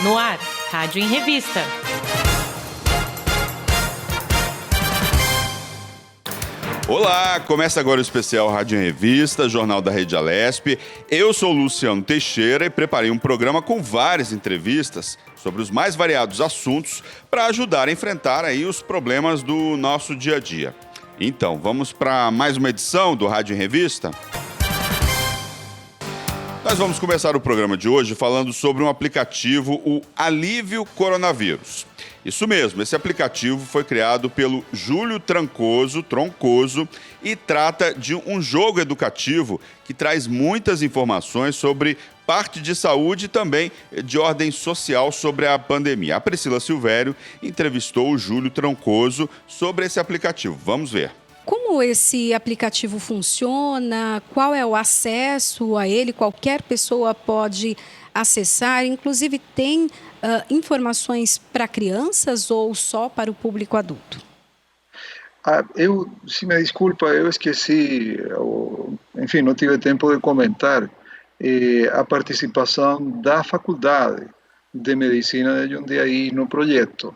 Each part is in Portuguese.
No ar, Rádio em Revista. Olá, começa agora o especial Rádio em Revista, jornal da Rede Alesp. Eu sou o Luciano Teixeira e preparei um programa com várias entrevistas sobre os mais variados assuntos para ajudar a enfrentar aí os problemas do nosso dia a dia. Então, vamos para mais uma edição do Rádio em Revista? Nós vamos começar o programa de hoje falando sobre um aplicativo, o Alívio Coronavírus. Isso mesmo, esse aplicativo foi criado pelo Júlio Troncoso e trata de um jogo educativo que traz muitas informações sobre parte de saúde e também de ordem social sobre a pandemia. A Priscila Silvério entrevistou o Júlio Troncoso sobre esse aplicativo. Vamos ver. Como esse aplicativo funciona? Qual é o acesso a ele? Qualquer pessoa pode acessar? Inclusive, tem informações para crianças ou só para o público adulto? Se me desculpa, eu esqueci, enfim, não tive tempo de comentar a participação da Faculdade de Medicina de Jundiaí no projeto.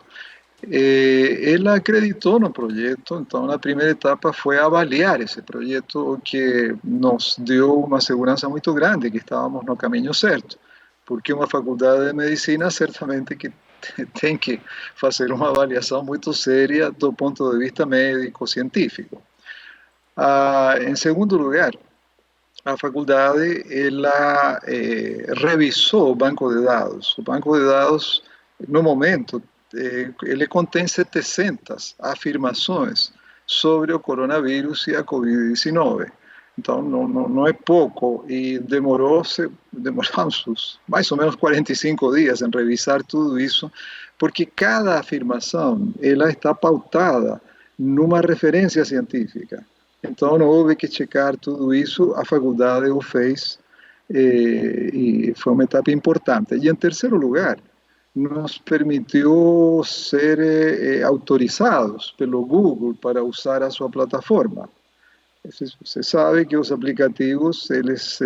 Ela acreditou no projeto, então na primeira etapa foi avaliar esse projeto, o que nos deu uma segurança muito grande, que estávamos no caminho certo, porque uma faculdade de medicina certamente que tem que fazer uma avaliação muito séria do ponto de vista médico-científico. Em segundo lugar, a faculdade ela revisou o banco de dados. O banco de dados, no momento, ele contém 700 afirmações sobre o coronavírus e a Covid-19. Então, não é pouco, e demoramos mais ou menos 45 dias em revisar tudo isso, porque cada afirmação ela está pautada numa referência científica. Então, não houve que checar tudo isso, a faculdade o fez, e foi uma etapa importante. E, em terceiro lugar, nos permitiu ser autorizados pelo Google para usar a sua plataforma. Você sabe que os aplicativos eles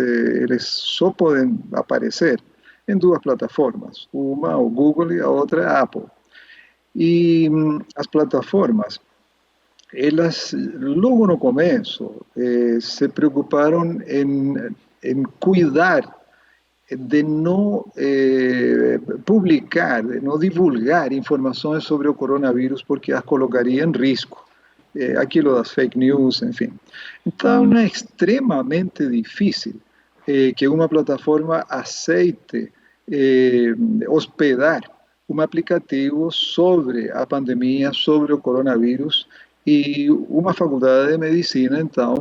só podem aparecer em duas plataformas, uma o Google e a outra a Apple. E as plataformas, elas logo no começo se preocuparam em cuidar de não publicar, de não divulgar informações sobre o coronavírus, porque as colocaria em risco. Aquilo das fake news, enfim. Então, é extremamente difícil que uma plataforma aceite hospedar um aplicativo sobre a pandemia, sobre o coronavírus, e uma faculdade de medicina, então,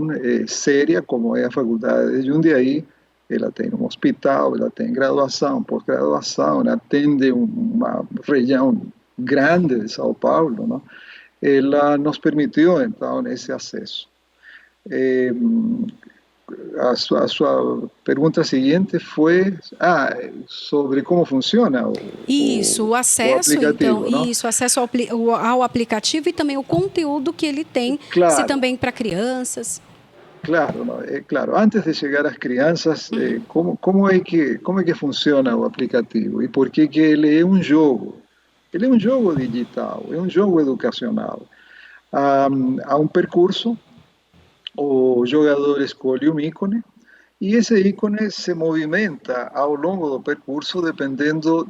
séria, como é a faculdade de Jundiaí, ela tem um hospital, ela tem graduação, pós-graduação, ela atende uma região grande de São Paulo, não? Ela nos permitiu, então, esse acesso. A sua pergunta seguinte foi sobre como funciona o acesso, aplicativo, então, não? Isso, acesso ao aplicativo e também o conteúdo que ele tem, claro, se também para crianças. Claro, não, claro. Antes de chegar às crianças, como é que funciona o aplicativo e por que ele é um jogo? Ele é um jogo digital, é um jogo educacional. Há um percurso, o jogador escolhe um ícone e esse ícone se movimenta ao longo do percurso dependendo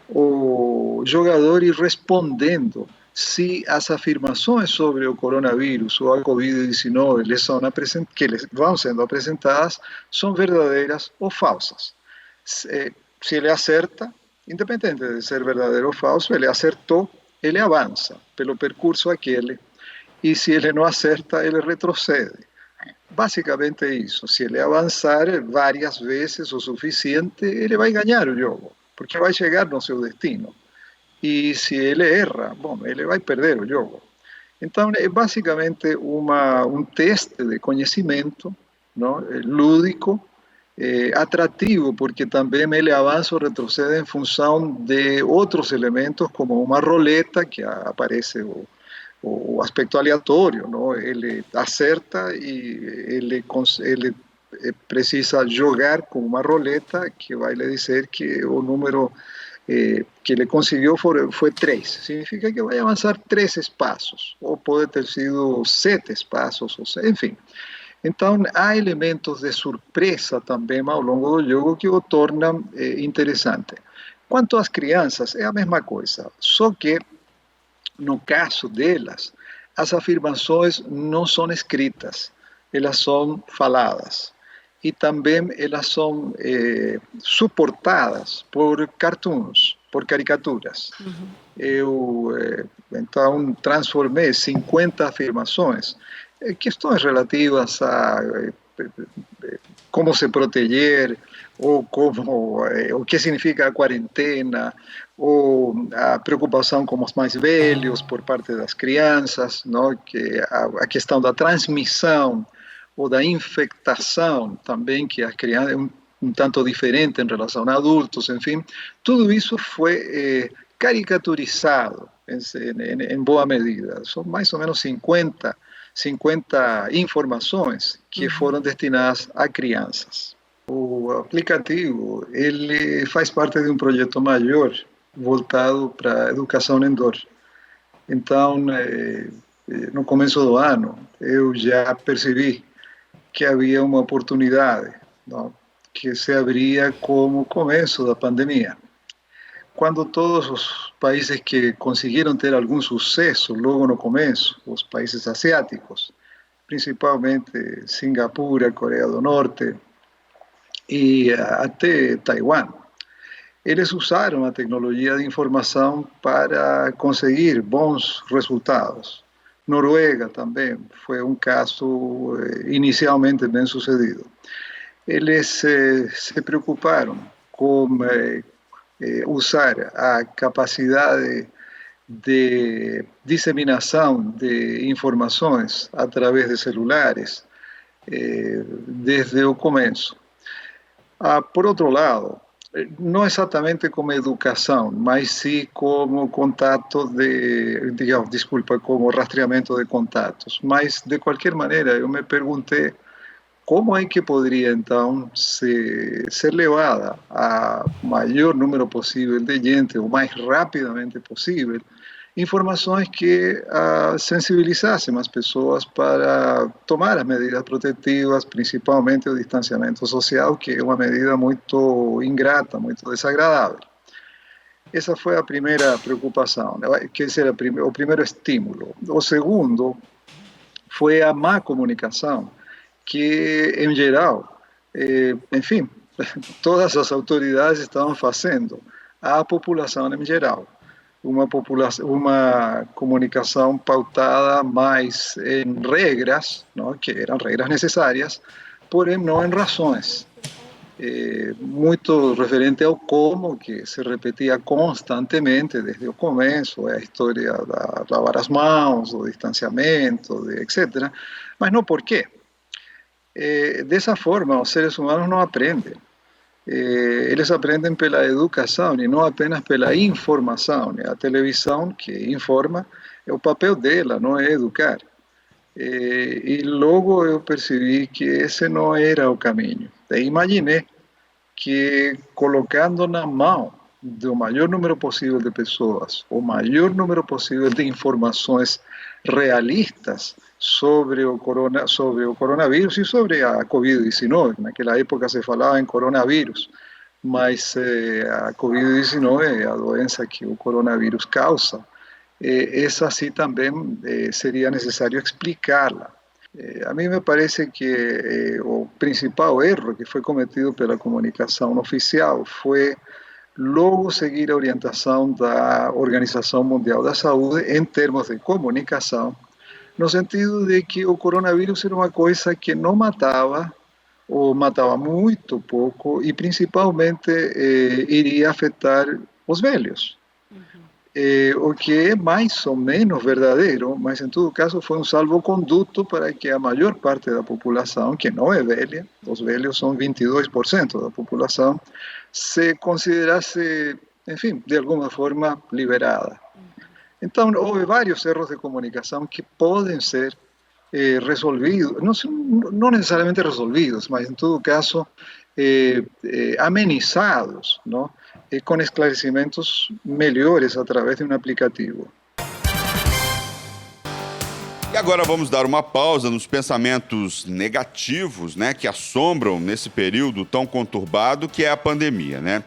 do jogador ir respondendo se as afirmações sobre o coronavírus ou a Covid-19 que lhes vão sendo apresentadas são verdadeiras ou falsas. Se ele acerta, independente de ser verdadeiro ou falso, ele acertou, ele avança pelo percurso aquele. E se ele não acerta, ele retrocede. Basicamente é isso. Se ele avançar várias vezes o suficiente, ele vai ganhar o jogo, porque vai chegar no seu destino. E se ele erra, ele vai perder o jogo. Então, é basicamente um teste de conhecimento, não? Lúdico, atrativo, porque também ele avança ou retrocede em função de outros elementos, como uma roleta, que aparece o aspecto aleatório, não? Ele acerta e ele precisa jogar com uma roleta que vai lhe dizer que o número que ele conseguiu foi 3. Significa que vai avançar 3 espaços, ou pode ter sido 7 espaços, enfim. Então, há elementos de surpresa também ao longo do jogo que o tornam interessante. Quanto às crianças, é a mesma coisa, só que, no caso delas, as afirmações não são escritas, elas são faladas. E também elas são suportadas por cartoons, por caricaturas. Eu, então, transformei 50 afirmações, questões relativas a como se proteger, ou o que significa a quarentena, ou a preocupação com os mais velhos por parte das crianças, não? Que a questão da transmissão ou da infectação também, que as crianças é um tanto diferente em relação a adultos, enfim, tudo isso foi caricaturizado em boa medida. São mais ou menos 50 informações que foram destinadas a crianças. O aplicativo, ele faz parte de um projeto maior voltado para a educação indoor. Então, no começo do ano, eu já percebi que havia uma oportunidade, não? Que se abria como começo da pandemia. Quando todos os países que conseguiram ter algum sucesso logo no começo, os países asiáticos, principalmente Singapura, Coreia do Norte e até Taiwan, eles usaram a tecnologia de informação para conseguir bons resultados. Noruega também foi um caso inicialmente bem sucedido. Eles se preocuparam com usar a capacidade de disseminação de informações através de celulares desde o começo. Por outro lado, não exatamente como educação, mas sim como contato como rastreamento de contatos. Mas, de qualquer maneira, eu me perguntei como é que poderia, então, ser levada a maior número possível de gente, o mais rapidamente possível, informações que sensibilizassem as pessoas para tomar as medidas protetivas, principalmente o distanciamento social, que é uma medida muito ingrata, muito desagradável. Essa foi a primeira preocupação, que esse era o primeiro estímulo. O segundo foi a má comunicação, que, em geral, enfim, todas as autoridades estavam fazendo à população em geral. Uma comunicação pautada mais em regras, não? Que eram regras necessárias, porém não em razões. Muito referente ao como, que se repetia constantemente desde o começo, a história da lavar as mãos, do distanciamento, etc., mas não por quê. Dessa forma, os seres humanos não aprendem. Eles aprendem pela educação e não apenas pela informação. A televisão, que informa, o papel dela não é educar. E logo eu percebi que esse não era o caminho. Daí imaginei que, colocando na mão do maior número possível de pessoas, o maior número possível de informações realistas sobre o coronavírus e sobre a Covid-19. Naquela época se falava em coronavírus, mas a Covid-19 é a doença que o coronavírus causa. Essa sim também seria necessário explicá-la. A mim me parece que o principal erro que foi cometido pela comunicação oficial foi logo seguir a orientação da Organização Mundial da Saúde em termos de comunicação, no sentido de que o coronavírus era uma coisa que não matava, ou matava muito pouco, e principalmente iria afetar os velhos. O que é mais ou menos verdadeiro, mas em todo caso foi um salvo-conduto para que a maior parte da população, que não é velha, os velhos são 22% da população, se considerasse, enfim, de alguma forma liberada. Então, houve vários erros de comunicação que podem ser resolvidos, não necessariamente resolvidos, mas em todo caso amenizados, não? Com esclarecimentos melhores através de um aplicativo. E agora vamos dar uma pausa nos pensamentos negativos, né, que assombram nesse período tão conturbado que é a pandemia, né?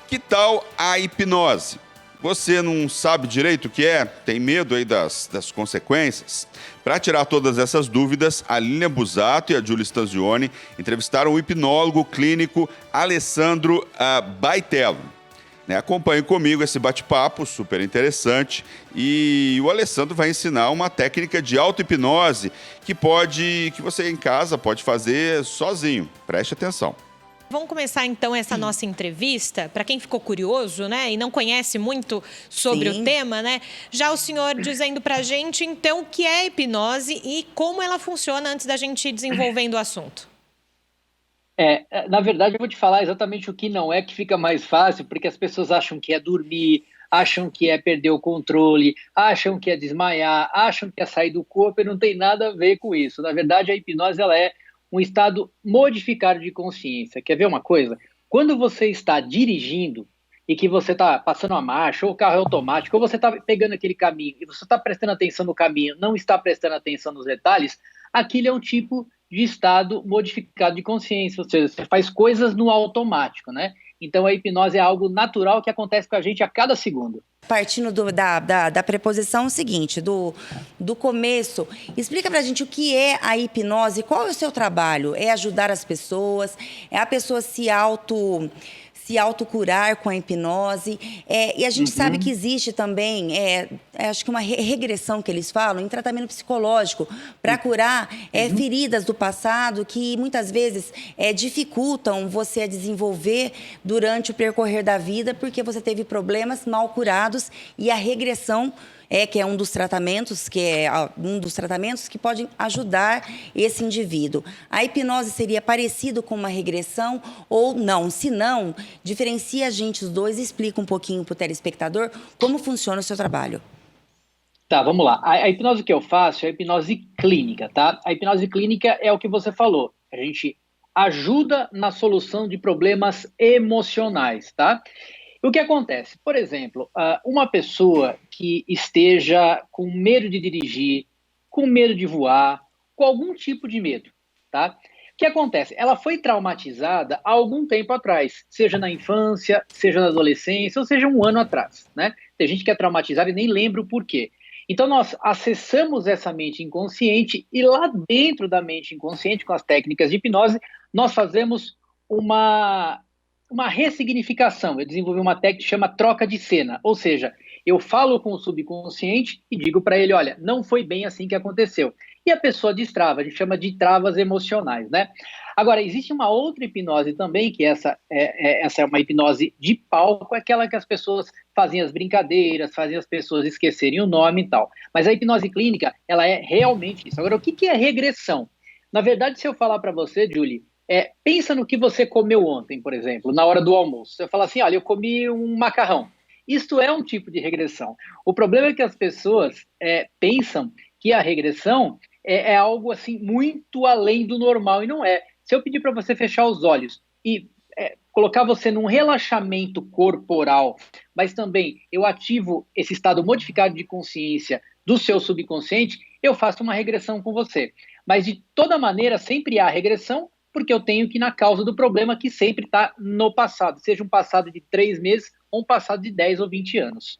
Que tal a hipnose? Você não sabe direito o que é? Tem medo aí das consequências? Para tirar todas essas dúvidas, a Lilian Busato e a Giulia Stanzioni entrevistaram o hipnólogo clínico Alessandro Baitello. Acompanhe comigo esse bate-papo super interessante e o Alessandro vai ensinar uma técnica de auto-hipnose que você em casa pode fazer sozinho. Preste atenção. Vamos começar então essa nossa entrevista. Para quem ficou curioso, né, e não conhece muito sobre o tema, né? Já o senhor dizendo para a gente então o que é hipnose e como ela funciona antes da gente ir desenvolvendo o assunto. Na verdade, eu vou te falar exatamente o que não é, que fica mais fácil, porque as pessoas acham que é dormir, acham que é perder o controle, acham que é desmaiar, acham que é sair do corpo e não tem nada a ver com isso. Na verdade, a hipnose ela é um estado modificado de consciência. Quer ver uma coisa? Quando você está dirigindo e que você está passando a marcha, ou o carro é automático, ou você está pegando aquele caminho e você está prestando atenção no caminho, não está prestando atenção nos detalhes, aquilo é um tipo de estado modificado de consciência, ou seja, você faz coisas no automático, né? Então a hipnose é algo natural que acontece com a gente a cada segundo. Partindo da preposição seguinte, do começo, explica pra gente o que é a hipnose, qual é o seu trabalho? É ajudar as pessoas? É a pessoa se autocurar com a hipnose? E a gente sabe que existe também, acho que uma regressão que eles falam, em tratamento psicológico, para curar feridas do passado que muitas vezes dificultam você a desenvolver durante o percorrer da vida, porque você teve problemas mal curados e a regressão que é um dos tratamentos que podem ajudar esse indivíduo. A hipnose seria parecido com uma regressão ou não? Se não, diferencia a gente os dois e explica um pouquinho para o telespectador como funciona o seu trabalho. Tá, vamos lá. A hipnose que eu faço é a hipnose clínica, tá? A hipnose clínica é o que você falou. A gente ajuda na solução de problemas emocionais, tá? O que acontece? Por exemplo, uma pessoa que esteja com medo de dirigir, com medo de voar, com algum tipo de medo, tá? O que acontece? Ela foi traumatizada há algum tempo atrás, seja na infância, seja na adolescência, ou seja, um ano atrás, né? Tem gente que é traumatizada e nem lembra o porquê. Então, nós acessamos essa mente inconsciente e lá dentro da mente inconsciente, com as técnicas de hipnose, nós fazemos uma ressignificação. Eu desenvolvi uma técnica que chama troca de cena, ou seja, eu falo com o subconsciente e digo para ele, olha, não foi bem assim que aconteceu. E a pessoa destrava, a gente chama de travas emocionais, né? Agora, existe uma outra hipnose também, que essa é uma hipnose de palco, aquela que as pessoas fazem as brincadeiras, fazem as pessoas esquecerem o nome e tal. Mas a hipnose clínica, ela é realmente isso. Agora, o que é regressão? Na verdade, se eu falar para você, Julie, pensa no que você comeu ontem, por exemplo, na hora do almoço. Você fala assim, olha, eu comi um macarrão. Isto é um tipo de regressão. O problema é que as pessoas pensam que a regressão é algo assim muito além do normal, e não é. Se eu pedir para você fechar os olhos e colocar você num relaxamento corporal, mas também eu ativo esse estado modificado de consciência do seu subconsciente, eu faço uma regressão com você. Mas de toda maneira sempre há regressão, porque eu tenho que ir na causa do problema que sempre está no passado, seja um passado de 3 meses ou um passado de 10 ou 20 anos.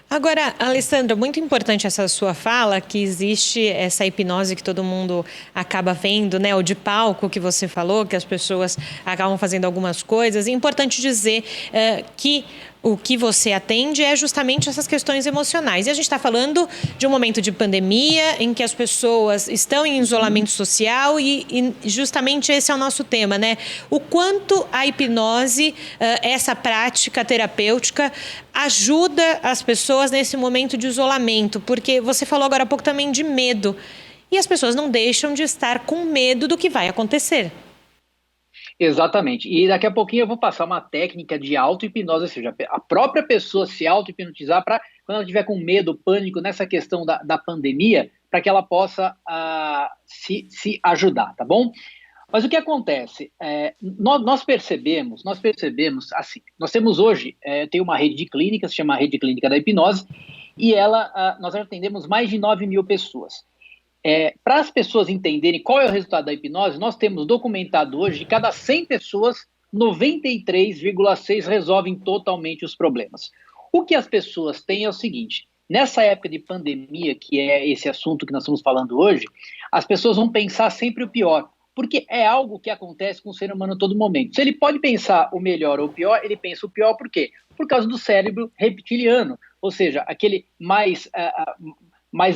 Agora, Alessandra, muito importante essa sua fala, que existe essa hipnose que todo mundo acaba vendo, né? O de palco que você falou, que as pessoas acabam fazendo algumas coisas. É importante dizer que o que você atende é justamente essas questões emocionais. E a gente está falando de um momento de pandemia em que as pessoas estão em isolamento social e justamente esse é o nosso tema, né? O quanto a hipnose, essa prática terapêutica, ajuda as pessoas nesse momento de isolamento, porque você falou agora há pouco também de medo. E as pessoas não deixam de estar com medo do que vai acontecer. Exatamente. E daqui a pouquinho eu vou passar uma técnica de auto-hipnose, ou seja, a própria pessoa se auto-hipnotizar para, quando ela estiver com medo, pânico nessa questão da pandemia, para que ela possa se ajudar, tá bom? Mas o que acontece? Nós percebemos, assim, nós temos hoje, tem uma rede de clínicas, se chama Rede Clínica da Hipnose, e nós atendemos mais de 9 mil pessoas. Para as pessoas entenderem qual é o resultado da hipnose, nós temos documentado hoje, de cada 100 pessoas, 93,6 resolvem totalmente os problemas. O que as pessoas têm é o seguinte: nessa época de pandemia, que é esse assunto que nós estamos falando hoje, as pessoas vão pensar sempre o pior, porque é algo que acontece com o ser humano a todo momento. Se ele pode pensar o melhor ou o pior, ele pensa o pior por quê? Por causa do cérebro reptiliano, ou seja, aquele mais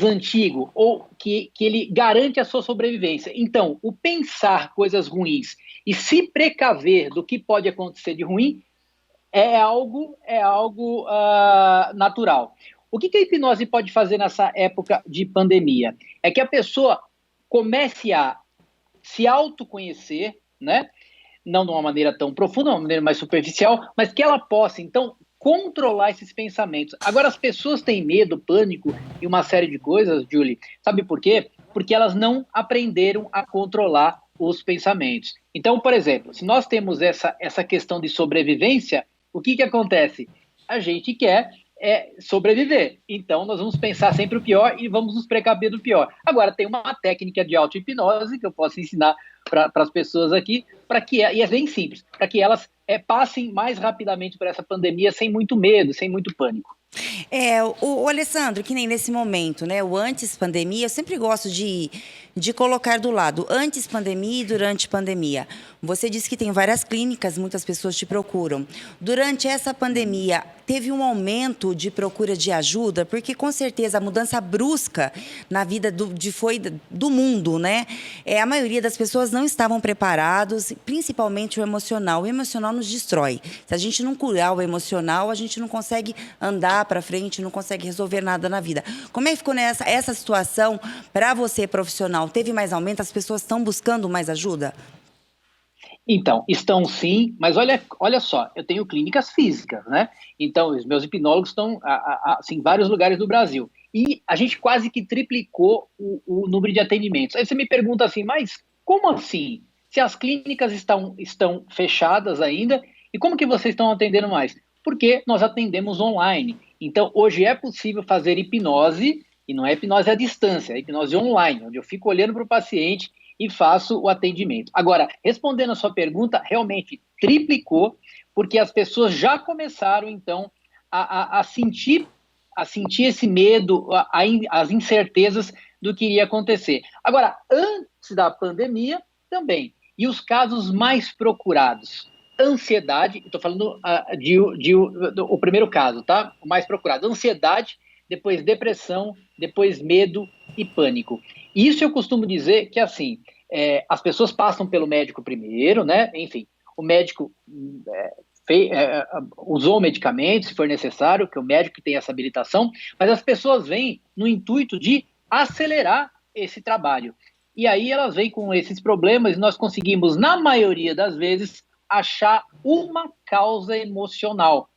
antigo, ou que ele garante a sua sobrevivência. Então, o pensar coisas ruins e se precaver do que pode acontecer de ruim é algo natural. O que a hipnose pode fazer nessa época de pandemia? É que a pessoa comece a se autoconhecer, né? Não de uma maneira tão profunda, de uma maneira mais superficial, mas que ela possa, então, controlar esses pensamentos. Agora, as pessoas têm medo, pânico e uma série de coisas, Julie. Sabe por quê? Porque elas não aprenderam a controlar os pensamentos. Então, por exemplo, se nós temos essa questão de sobrevivência, o que acontece? A gente quer sobreviver. Então, nós vamos pensar sempre o pior e vamos nos precaver do pior. Agora, tem uma técnica de auto-hipnose que eu posso ensinar para as pessoas aqui, e é bem simples, para que elas passem mais rapidamente por essa pandemia sem muito medo, sem muito pânico. O Alessandro, que nem nesse momento, né? O antes pandemia, eu sempre gosto de colocar do lado antes pandemia e durante pandemia. Você disse que tem várias clínicas, muitas pessoas te procuram. Durante essa pandemia, teve um aumento de procura de ajuda, porque com certeza a mudança brusca na vida do mundo, né? A maioria das pessoas não estavam preparados, principalmente o emocional. O emocional nos destrói. Se a gente não curar o emocional, a gente não consegue andar para frente, não consegue resolver nada na vida. Como é que ficou essa situação para você, profissional? Teve mais aumento? As pessoas estão buscando mais ajuda? Então, estão sim, mas olha só, eu tenho clínicas físicas, né? Então, os meus hipnólogos estão assim, em vários lugares do Brasil. E a gente quase que triplicou o número de atendimentos. Aí você me pergunta assim, mas como assim? Se as clínicas estão fechadas ainda, e como que vocês estão atendendo mais? Porque nós atendemos online. Então, hoje é possível fazer hipnose, e não é hipnose à distância, é hipnose online, onde eu fico olhando para o paciente e faço o atendimento. Agora, respondendo a sua pergunta, realmente triplicou, porque as pessoas já começaram, então, a sentir esse medo, as incertezas do que iria acontecer. Agora, antes da pandemia, também. E os casos mais procurados? Ansiedade, estou falando o primeiro caso, tá? O mais procurado, ansiedade, depois depressão, depois medo e pânico. Isso eu costumo dizer que, assim, as pessoas passam pelo médico primeiro, né? Enfim, o médico usou medicamentos, se for necessário, que o médico tem essa habilitação, mas as pessoas vêm no intuito de acelerar esse trabalho. E aí elas vêm com esses problemas e nós conseguimos, na maioria das vezes, achar uma causa emocional.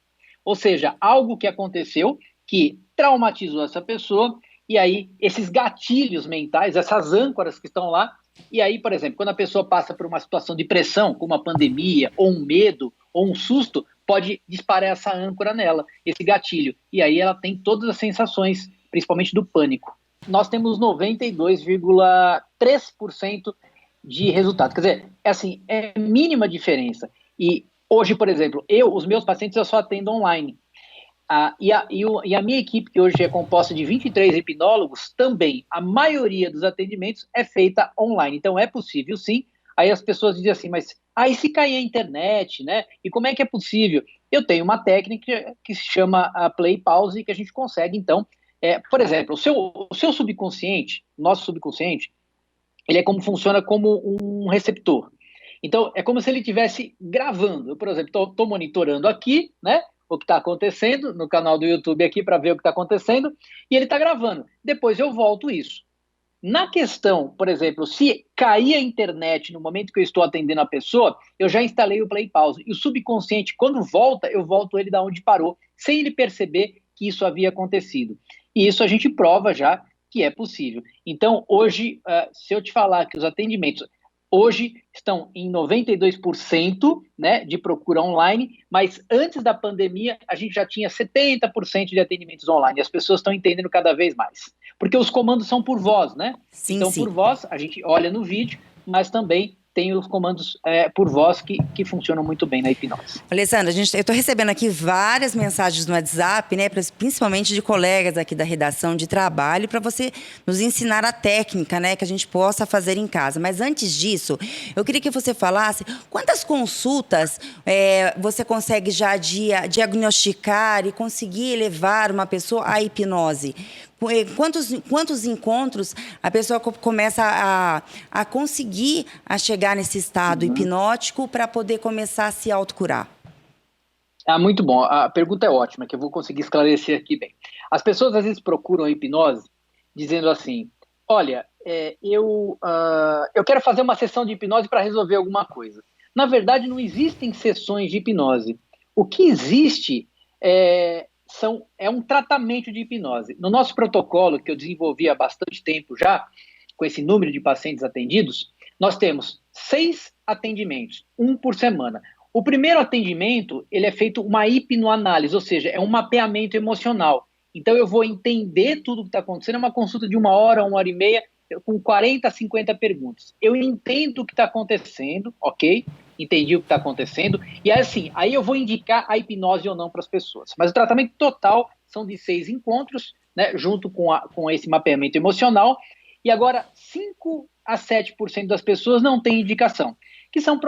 Ou seja, algo que aconteceu que traumatizou essa pessoa, e aí esses gatilhos mentais, essas âncoras que estão lá, e aí, por exemplo, quando a pessoa passa por uma situação de pressão, como uma pandemia, ou um medo, ou um susto, pode disparar essa âncora nela, esse gatilho. E aí ela tem todas as sensações, principalmente do pânico. Nós temos 92,3% de resultado. Quer dizer, é mínima diferença. E hoje, por exemplo, os meus pacientes eu só atendo online. E a minha equipe, que hoje é composta de 23 hipnólogos, também, a maioria dos atendimentos é feita online. Então, é possível, sim. Aí as pessoas dizem assim, mas e se cair a internet, né? E como é que é possível? Eu tenho uma técnica que se chama play pause, que a gente consegue, então, por exemplo, o seu subconsciente, nosso subconsciente, ele funciona como um receptor. Então, é como se ele estivesse gravando. Eu, por exemplo, estou monitorando aqui, né? O que está acontecendo no canal do YouTube aqui para ver o que está acontecendo, e ele está gravando. Depois eu volto isso. Na questão, por exemplo, se cair a internet no momento que eu estou atendendo a pessoa, eu já instalei o play pause. E o subconsciente, quando volta, eu volto ele da onde parou, sem ele perceber que isso havia acontecido. E isso a gente prova já que é possível. Então, hoje, se eu te falar que os atendimentos hoje estão em 92%, né, de procura online, mas antes da pandemia a gente já tinha 70% de atendimentos online. E as pessoas estão entendendo cada vez mais. Porque os comandos são por voz, né? Sim, então, sim. por voz, a gente olha no vídeo, mas também tem os comandos por voz que funcionam muito bem na hipnose. Alessandra, eu estou recebendo aqui várias mensagens no WhatsApp, né, principalmente de colegas aqui da redação de trabalho, para você nos ensinar a técnica, né, que a gente possa fazer em casa. Mas antes disso, eu queria que você falasse quantas consultas você consegue já diagnosticar e conseguir levar uma pessoa à hipnose? Quantos encontros a pessoa começa a conseguir chegar nesse estado hipnótico para poder começar a se autocurar? Muito bom. A pergunta é ótima, que eu vou conseguir esclarecer aqui bem. As pessoas às vezes procuram a hipnose dizendo assim, olha, eu quero fazer uma sessão de hipnose para resolver alguma coisa. Na verdade, não existem sessões de hipnose. O que existe é um tratamento de hipnose. No nosso protocolo, que eu desenvolvi há bastante tempo já, com esse número de pacientes atendidos, nós temos 6 atendimentos, 1 por semana. O primeiro atendimento, ele é feito uma hipnoanálise, ou seja, é um mapeamento emocional. Então, eu vou entender tudo o que está acontecendo, é uma consulta de 1 hora, 1 hora e meia, com 40 a 50 perguntas. Eu entendo o que está acontecendo, ok? Entendi o que está acontecendo, e assim, aí eu vou indicar a hipnose ou não para as pessoas. Mas o tratamento total são de 6 encontros, né, junto com esse mapeamento emocional, e agora 5 a 7% das pessoas não têm indicação, que são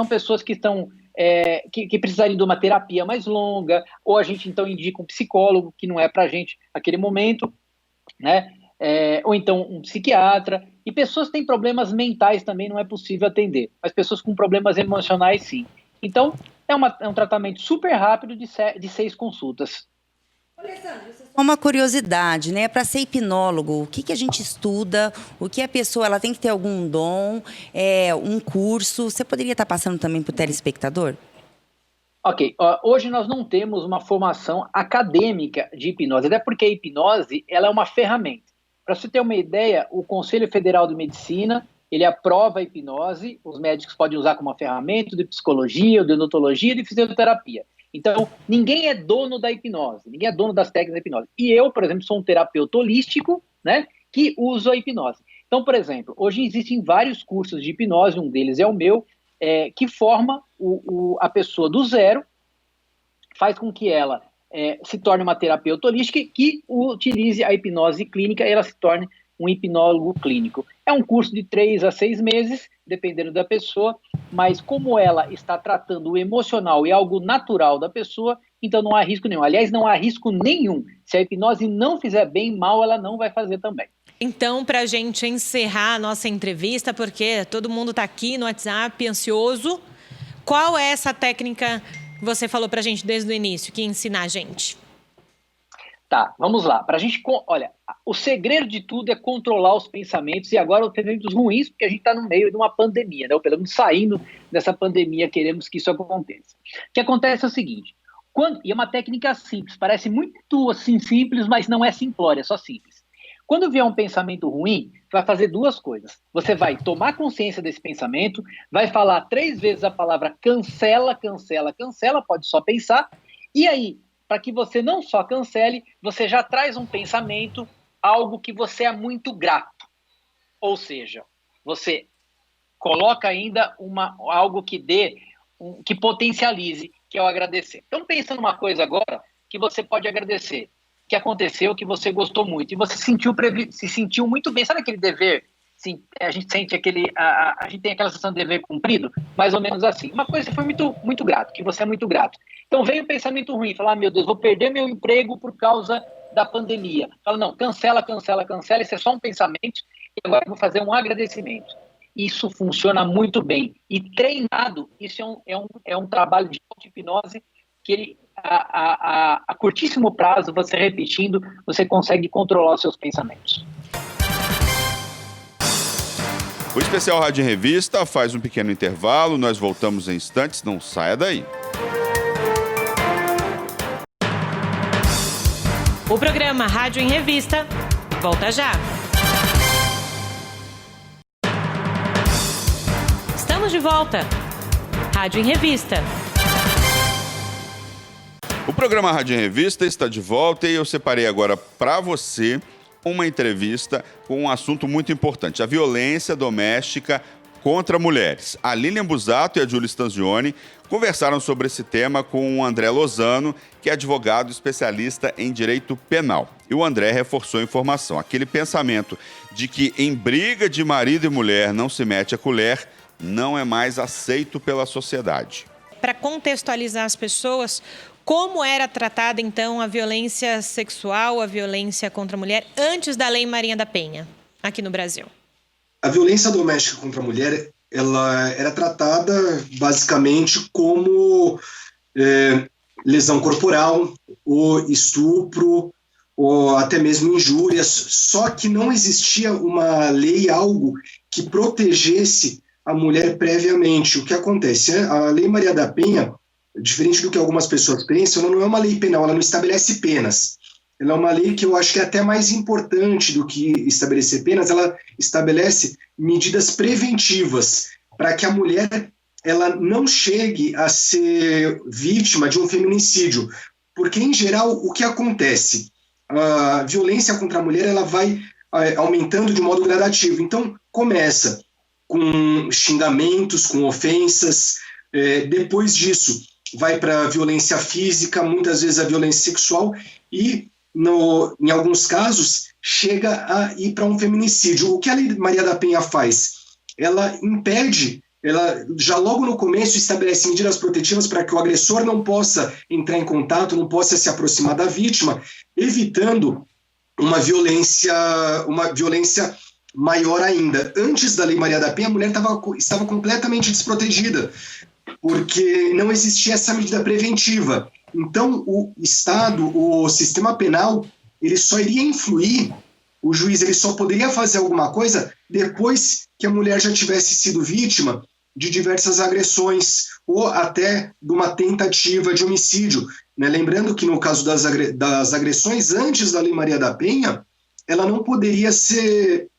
pessoas que estão que precisariam de uma terapia mais longa, ou a gente então indica um psicólogo, que não é para a gente naquele momento, né? Ou então um psiquiatra, e pessoas que têm problemas mentais também não é possível atender, mas pessoas com problemas emocionais sim. Então, é um tratamento super rápido de 6 consultas. Uma curiosidade, né? Para ser hipnólogo, o que a gente estuda? O que a pessoa, ela tem que ter algum dom, um curso? Você poderia estar passando também para o telespectador? Ok, hoje nós não temos uma formação acadêmica de hipnose, até porque a hipnose ela é uma ferramenta. Para você ter uma ideia, o Conselho Federal de Medicina, ele aprova a hipnose, os médicos podem usar como uma ferramenta de psicologia, de odontologia, de fisioterapia. Então, ninguém é dono da hipnose, ninguém é dono das técnicas da hipnose. E eu, por exemplo, sou um terapeuta holístico, né, que uso a hipnose. Então, por exemplo, hoje existem vários cursos de hipnose, um deles é o meu, que forma a pessoa do zero, faz com que ela se torne uma terapeuta holística que utilize a hipnose clínica e ela se torne um hipnólogo clínico. É um curso de 3 a 6 meses, dependendo da pessoa, mas como ela está tratando o emocional e algo natural da pessoa, então não há risco nenhum. Aliás, não há risco nenhum. Se a hipnose não fizer bem, mal ela não vai fazer também. Então, para a gente encerrar a nossa entrevista, porque todo mundo está aqui no WhatsApp ansioso, qual é essa técnica que você falou para a gente desde o início, que ensina a gente? Tá, vamos lá. Pra gente, olha, o segredo de tudo é controlar os pensamentos, e agora os pensamentos ruins, porque a gente está no meio de uma pandemia, né? Ou pelo menos saindo dessa pandemia, queremos que isso aconteça. O que acontece é o seguinte, e é uma técnica simples, parece muito assim simples, mas não é simplória, é só simples. Quando vier um pensamento ruim, vai fazer 2 coisas. Você vai tomar consciência desse pensamento, vai falar 3 vezes a palavra cancela, cancela, cancela, pode só pensar, e aí, para que você não só cancele, você já traz um pensamento, algo que você é muito grato. Ou seja, você coloca ainda algo que que potencialize, que é o agradecer. Então pensa numa coisa agora que você pode agradecer, que aconteceu, que você gostou muito, e você se sentiu muito bem. Sabe aquele dever? Sim, a gente sente a gente tem aquela sensação de dever cumprido, mais ou menos assim. Uma coisa que foi muito, muito grato, que você é muito grato. Então veio o pensamento ruim, falar, meu Deus, vou perder meu emprego por causa da pandemia. Fala, não, cancela, cancela, cancela, isso é só um pensamento, e agora eu vou fazer um agradecimento. Isso funciona muito bem. E treinado, isso é um trabalho de auto-hipnose que ele, a curtíssimo prazo, você repetindo, você consegue controlar os seus pensamentos. O Especial Rádio em Revista faz um pequeno intervalo, nós voltamos em instantes, não saia daí. O programa Rádio em Revista volta já. Estamos de volta. Rádio em Revista. O programa Rádio em Revista está de volta e eu separei agora para você uma entrevista com um assunto muito importante, a violência doméstica contra mulheres. A Lilian Busato e a Júlia Stanzioni conversaram sobre esse tema com o André Lozano, que é advogado especialista em direito penal. E o André reforçou a informação, aquele pensamento de que em briga de marido e mulher não se mete a colher, não é mais aceito pela sociedade. Para contextualizar as pessoas, como era tratada, então, a violência sexual, a violência contra a mulher, antes da Lei Maria da Penha, aqui no Brasil? A violência doméstica contra a mulher, ela era tratada basicamente como lesão corporal, ou estupro, ou até mesmo injúrias, só que não existia uma lei, algo que protegesse a mulher previamente. O que acontece? A Lei Maria da Penha, diferente do que algumas pessoas pensam, ela não é uma lei penal, ela não estabelece penas. Ela é uma lei que eu acho que é até mais importante do que estabelecer penas, ela estabelece medidas preventivas para que a mulher ela não chegue a ser vítima de um feminicídio. Porque, em geral, o que acontece? A violência contra a mulher ela vai aumentando de modo gradativo. Então, começa com xingamentos, com ofensas, depois disso vai para a violência física, muitas vezes a violência sexual e, em alguns casos, chega a ir para um feminicídio. O que a Lei Maria da Penha faz? Ela impede, ela já logo no começo estabelece medidas protetivas para que o agressor não possa entrar em contato, não possa se aproximar da vítima, evitando uma violência maior ainda. Antes da Lei Maria da Penha, a mulher estava completamente desprotegida, porque não existia essa medida preventiva. Então, o Estado, o sistema penal, ele só iria influir, o juiz ele só poderia fazer alguma coisa depois que a mulher já tivesse sido vítima de diversas agressões ou até de uma tentativa de homicídio. Né? Lembrando que no caso das agressões, antes da Lei Maria da Penha, ela não poderia ser...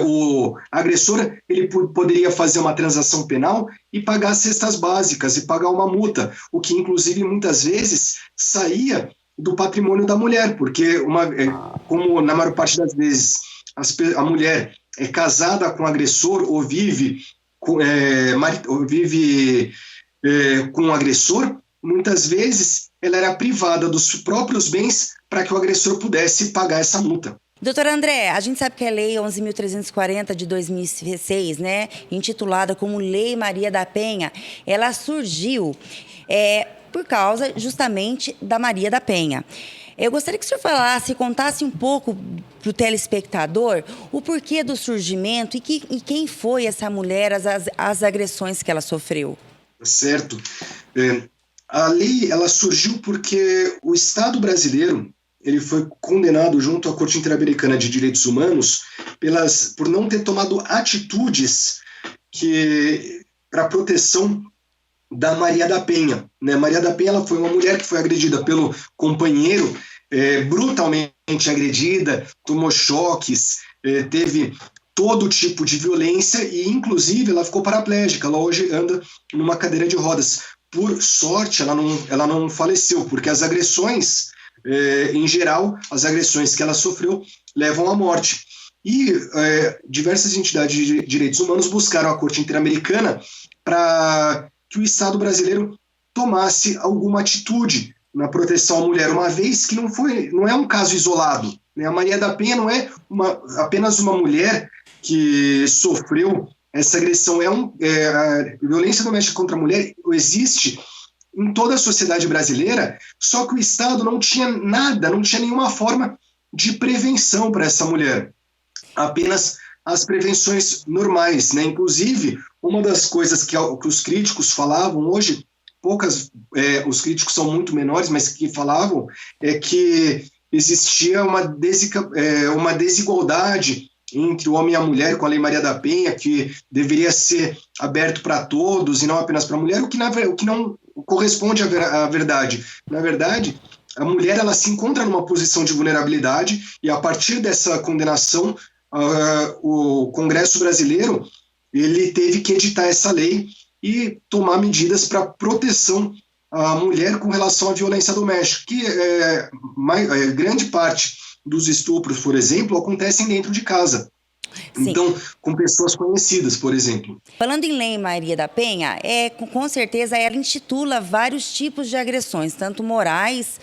o agressor ele poderia fazer uma transação penal e pagar cestas básicas e pagar uma multa, o que inclusive muitas vezes saía do patrimônio da mulher, porque como na maior parte das vezes a mulher é casada com o agressor ou vive com o agressor, muitas vezes ela era privada dos próprios bens para que o agressor pudesse pagar essa multa. Doutor André, a gente sabe que a Lei 11.340 de 2006, né, intitulada como Lei Maria da Penha, ela surgiu por causa justamente da Maria da Penha. Eu gostaria que o senhor contasse um pouco para o telespectador o porquê do surgimento e quem foi essa mulher, as agressões que ela sofreu. Certo. A lei ela surgiu porque o Estado brasileiro ele foi condenado junto à Corte Interamericana de Direitos Humanos por não ter tomado atitudes para proteção da Maria da Penha. Né? Maria da Penha ela foi uma mulher que foi agredida pelo companheiro, brutalmente agredida, tomou choques, teve todo tipo de violência e, inclusive, ela ficou paraplégica. Ela hoje anda numa cadeira de rodas. Por sorte, ela não faleceu, porque as agressões... em geral, as agressões que ela sofreu levam à morte. E diversas entidades de direitos humanos buscaram a Corte Interamericana para que o Estado brasileiro tomasse alguma atitude na proteção à mulher, uma vez que não é um caso isolado. Né? A Maria da Penha não é apenas uma mulher que sofreu essa agressão. A violência doméstica contra a mulher existe em toda a sociedade brasileira, só que o Estado não tinha nada, não tinha nenhuma forma de prevenção para essa mulher. Apenas as prevenções normais, né? Inclusive, uma das coisas que os críticos falavam hoje, os críticos são muito menores, mas que falavam, é que existia uma desigualdade entre o homem e a mulher com a Lei Maria da Penha, que deveria ser aberto para todos e não apenas para a mulher, o que não corresponde à verdade. Na verdade, a mulher ela se encontra numa posição de vulnerabilidade e, a partir dessa condenação, o Congresso brasileiro ele teve que editar essa lei e tomar medidas para proteção à mulher com relação à violência doméstica, que grande parte dos estupros, por exemplo, acontecem dentro de casa. Sim. Então, com pessoas conhecidas, por exemplo. Falando em Lei Maria da Penha, com certeza ela intitula vários tipos de agressões, tanto morais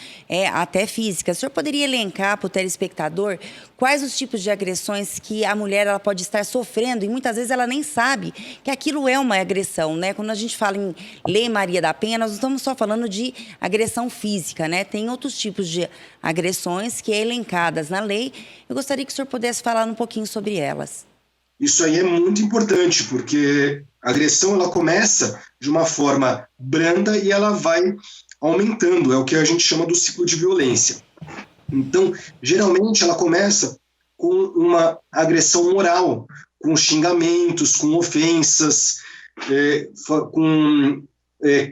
até físicas. O senhor poderia elencar para o telespectador quais os tipos de agressões que a mulher ela pode estar sofrendo e muitas vezes ela nem sabe que aquilo é uma agressão, né? Quando a gente fala em Lei Maria da Penha, nós não estamos só falando de agressão física, né? Tem outros tipos de agressões que elencadas na lei. Eu gostaria que o senhor pudesse falar um pouquinho sobre elas. Isso aí é muito importante, porque a agressão ela começa de uma forma branda e ela vai aumentando, é o que a gente chama do ciclo de violência. Então, geralmente ela começa com uma agressão moral, com xingamentos, com ofensas, com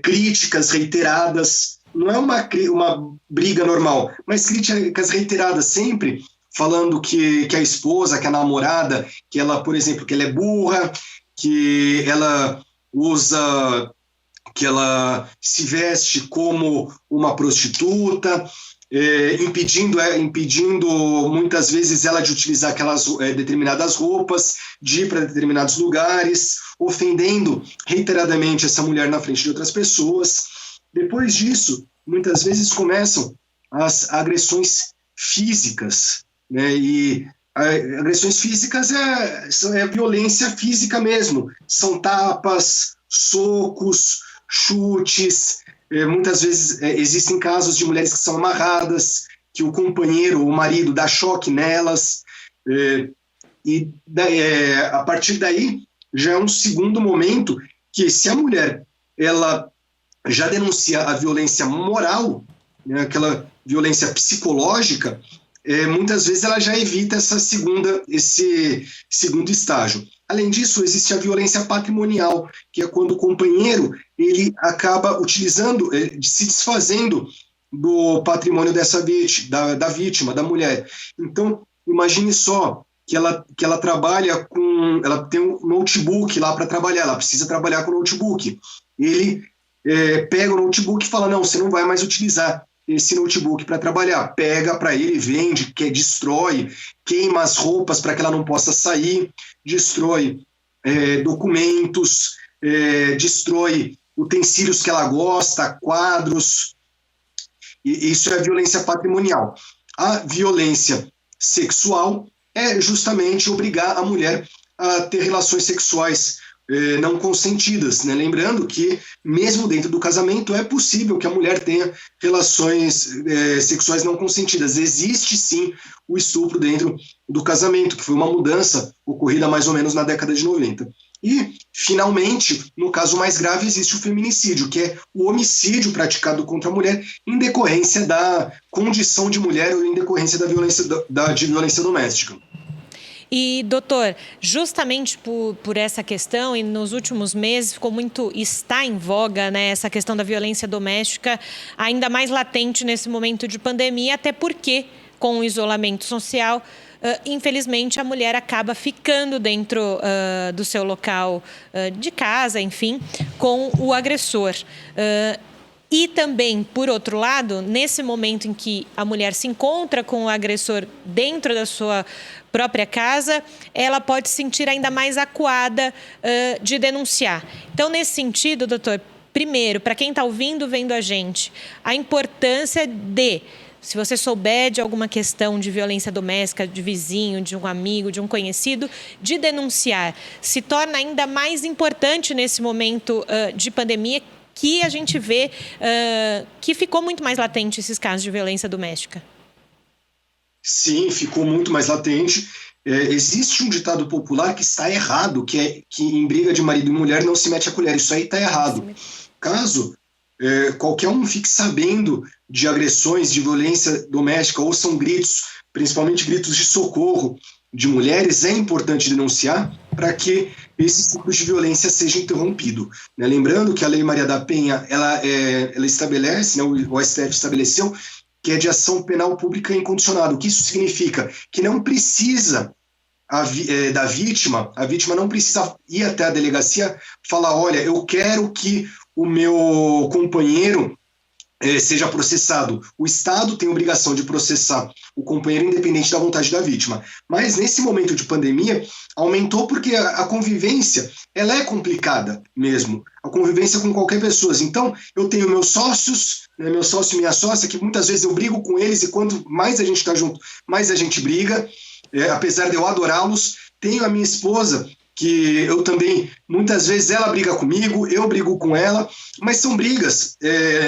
críticas reiteradas. Não é uma briga normal, mas críticas reiteradas sempre, falando que a esposa, que a namorada, que ela, por exemplo, que ela é burra, que ela que ela se veste como uma prostituta, impedindo muitas vezes ela de utilizar aquelas determinadas roupas, de ir para determinados lugares, ofendendo reiteradamente essa mulher na frente de outras pessoas. Depois disso, muitas vezes começam as agressões físicas, né? E agressões físicas é violência física mesmo, são tapas, socos, chutes. Muitas vezes existem casos de mulheres que são amarradas, que o companheiro, o marido, dá choque nelas, e a partir daí já é um segundo momento que, se a mulher ela já denuncia a violência moral, né, aquela violência psicológica, muitas vezes ela já evita esse segundo estágio. Além disso, existe a violência patrimonial, que é quando o companheiro ele acaba utilizando, se desfazendo do patrimônio da vítima, da mulher. Então, imagine só que ela trabalha ela tem um notebook lá para trabalhar, ela precisa trabalhar com o notebook. Ele pega o notebook e fala, não, você não vai mais utilizar esse notebook para trabalhar. Pega para ele, vende, destrói, queima as roupas para que ela não possa sair, destrói documentos, destrói utensílios que ela gosta, quadros. E isso é violência patrimonial. A violência sexual é justamente obrigar a mulher a ter relações sexuais não consentidas, né? Lembrando que, mesmo dentro do casamento, é possível que a mulher tenha relações sexuais não consentidas. Existe, sim, o estupro dentro do casamento, que foi uma mudança ocorrida mais ou menos na década de 90. E, finalmente, no caso mais grave, existe o feminicídio, que é o homicídio praticado contra a mulher em decorrência da condição de mulher ou em decorrência da violência doméstica. E, doutor, justamente por essa questão, e nos últimos meses está em voga, né, essa questão da violência doméstica, ainda mais latente nesse momento de pandemia, até porque, com o isolamento social, infelizmente, a mulher acaba ficando dentro do seu local de casa, enfim, com o agressor. E também, por outro lado, nesse momento em que a mulher se encontra com o agressor dentro da sua própria casa, ela pode se sentir ainda mais acuada de denunciar. Então, nesse sentido, doutor, primeiro, para quem está ouvindo, vendo a gente, a importância se você souber de alguma questão de violência doméstica, de vizinho, de um amigo, de um conhecido, de denunciar, se torna ainda mais importante nesse momento de pandemia, que a gente vê que ficou muito mais latente esses casos de violência doméstica. Sim, ficou muito mais latente. Existe um ditado popular que está errado, que em briga de marido e mulher não se mete a colher. Isso aí está errado. Caso qualquer um fique sabendo de agressões, de violência doméstica, ou são gritos, principalmente gritos de socorro de mulheres, é importante denunciar para que esse tipo de violência seja interrompido. Né? Lembrando que a Lei Maria da Penha, ela estabelece, né, o STF estabeleceu, que é de ação penal pública incondicionada. O que isso significa? Que não precisa da vítima, a vítima não precisa ir até a delegacia falar, olha, eu quero que o meu companheiro seja processado. O Estado tem a obrigação de processar o companheiro independente da vontade da vítima. Mas nesse momento de pandemia, aumentou porque a convivência, ela é complicada mesmo. A convivência com qualquer pessoa. Então, eu tenho meus sócios, né, meu sócio e minha sócia, que muitas vezes eu brigo com eles e quanto mais a gente está junto, mais a gente briga. Apesar de eu adorá-los, tenho a minha esposa, que eu também, muitas vezes ela briga comigo, eu brigo com ela, mas são brigas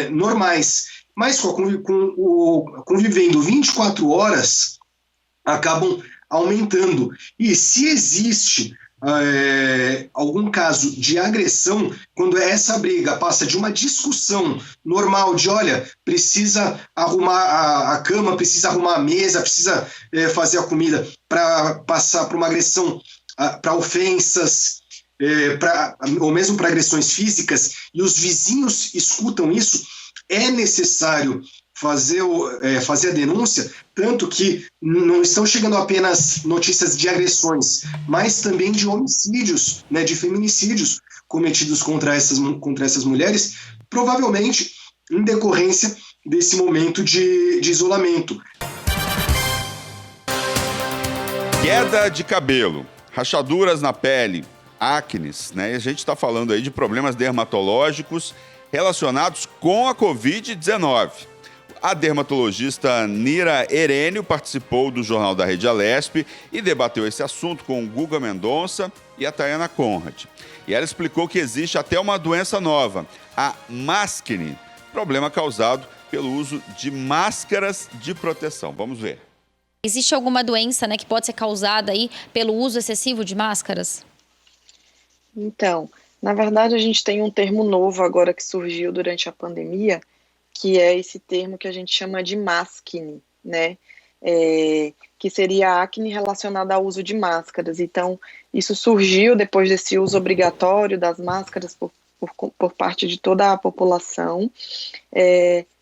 normais. Mas convivendo 24 horas, acabam aumentando. E se existe algum caso de agressão, quando essa briga passa de uma discussão normal de, olha, precisa arrumar a cama, precisa arrumar a mesa, precisa fazer a comida, para passar para uma agressão, para ofensas, ou mesmo para agressões físicas, e os vizinhos escutam isso, é necessário fazer a denúncia, tanto que não estão chegando apenas notícias de agressões, mas também de homicídios, né, de feminicídios cometidos contra essas mulheres, provavelmente em decorrência desse momento de isolamento. Queda de cabelo, rachaduras na pele, acnes, né? E a gente está falando aí de problemas dermatológicos relacionados com a Covid-19. A dermatologista Nira Herênio participou do Jornal da Rede Alesp e debateu esse assunto com o Guga Mendonça e a Tayana Conrad. E ela explicou que existe até uma doença nova, a maskne, problema causado pelo uso de máscaras de proteção. Vamos ver. Existe alguma doença, né, que pode ser causada aí pelo uso excessivo de máscaras? Então, na verdade, a gente tem um termo novo agora que surgiu durante a pandemia, que é esse termo que a gente chama de maskne, né? Que seria a acne relacionada ao uso de máscaras. Então, isso surgiu depois desse uso obrigatório das máscaras por parte de toda a população,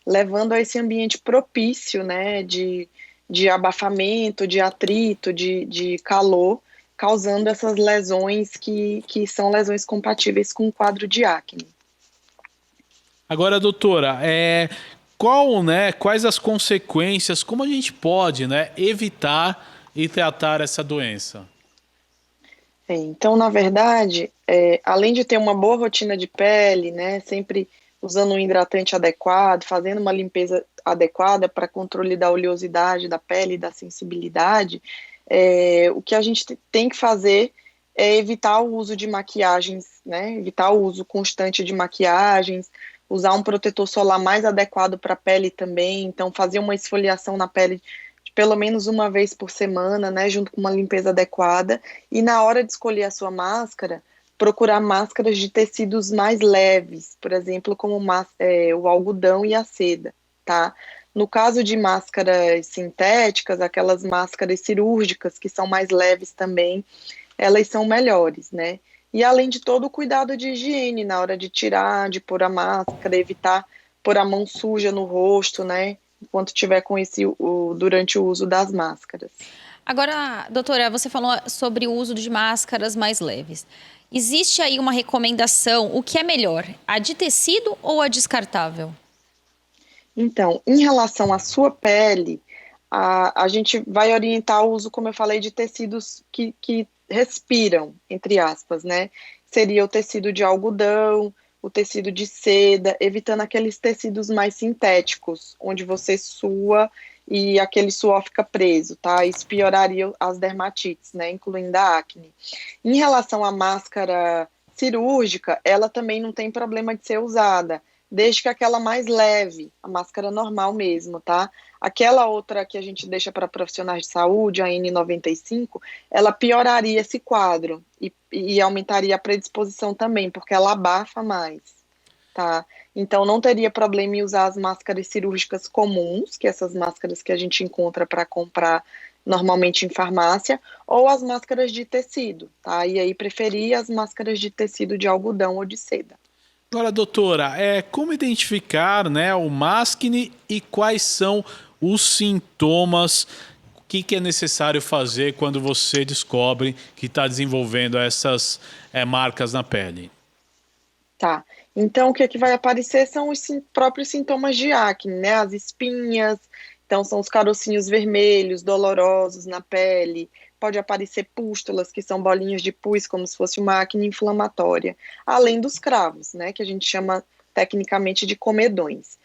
levando a esse ambiente propício, né, de abafamento, de atrito, de calor, causando essas lesões que são lesões compatíveis com o quadro de acne. Agora, doutora, quais as consequências, como a gente pode, né, evitar e tratar essa doença? Então, na verdade, além de ter uma boa rotina de pele, né, sempre usando um hidratante adequado, fazendo uma limpeza adequada para controle da oleosidade da pele e da sensibilidade, o que a gente tem que fazer é evitar o uso de maquiagens, né, evitar o uso constante de maquiagens, usar um protetor solar mais adequado para a pele também, então fazer uma esfoliação na pele de pelo menos uma vez por semana, né, junto com uma limpeza adequada, e na hora de escolher a sua máscara, procurar máscaras de tecidos mais leves, por exemplo, como o algodão e a seda, tá? No caso de máscaras sintéticas, aquelas máscaras cirúrgicas que são mais leves também, elas são melhores, né? E além de todo o cuidado de higiene na hora de tirar, de pôr a máscara, evitar pôr a mão suja no rosto, né? Enquanto tiver com durante o uso das máscaras. Agora, doutora, você falou sobre o uso de máscaras mais leves. Existe aí uma recomendação, o que é melhor, a de tecido ou a descartável? Então, em relação à sua pele, a gente vai orientar o uso, como eu falei, de tecidos que respiram, entre aspas, né? Seria o tecido de algodão, o tecido de seda, evitando aqueles tecidos mais sintéticos, onde você sua e aquele suor fica preso, tá? Isso pioraria as dermatites, né? Incluindo a acne. Em relação à máscara cirúrgica, ela também não tem problema de ser usada, desde que aquela mais leve, a máscara normal mesmo, tá? Aquela outra que a gente deixa para profissionais de saúde, a N95, ela pioraria esse quadro e aumentaria a predisposição também, porque ela abafa mais, tá? Então não teria problema em usar as máscaras cirúrgicas comuns, que essas máscaras que a gente encontra para comprar normalmente em farmácia, ou as máscaras de tecido, tá? E aí preferir as máscaras de tecido de algodão ou de seda. Agora, doutora, como identificar, né, o maskne e quais são os sintomas que é necessário fazer quando você descobre que está desenvolvendo essas marcas na pele? Tá. Então, o que vai aparecer são os próprios sintomas de acne, né? As espinhas, então são os carocinhos vermelhos, dolorosos na pele. Pode aparecer pústulas, que são bolinhas de pus, como se fosse uma acne inflamatória. Além dos cravos, né? Que a gente chama tecnicamente de comedões.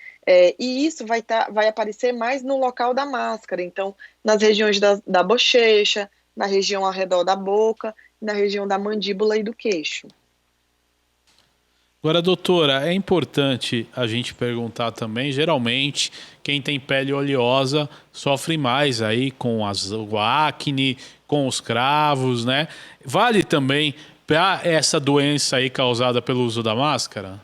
E isso vai aparecer mais no local da máscara, então nas regiões da bochecha, na região ao redor da boca, na região da mandíbula e do queixo. Agora, doutora, é importante a gente perguntar também, geralmente, quem tem pele oleosa sofre mais aí com o acne, com os cravos, né? Vale também para essa doença aí causada pelo uso da máscara?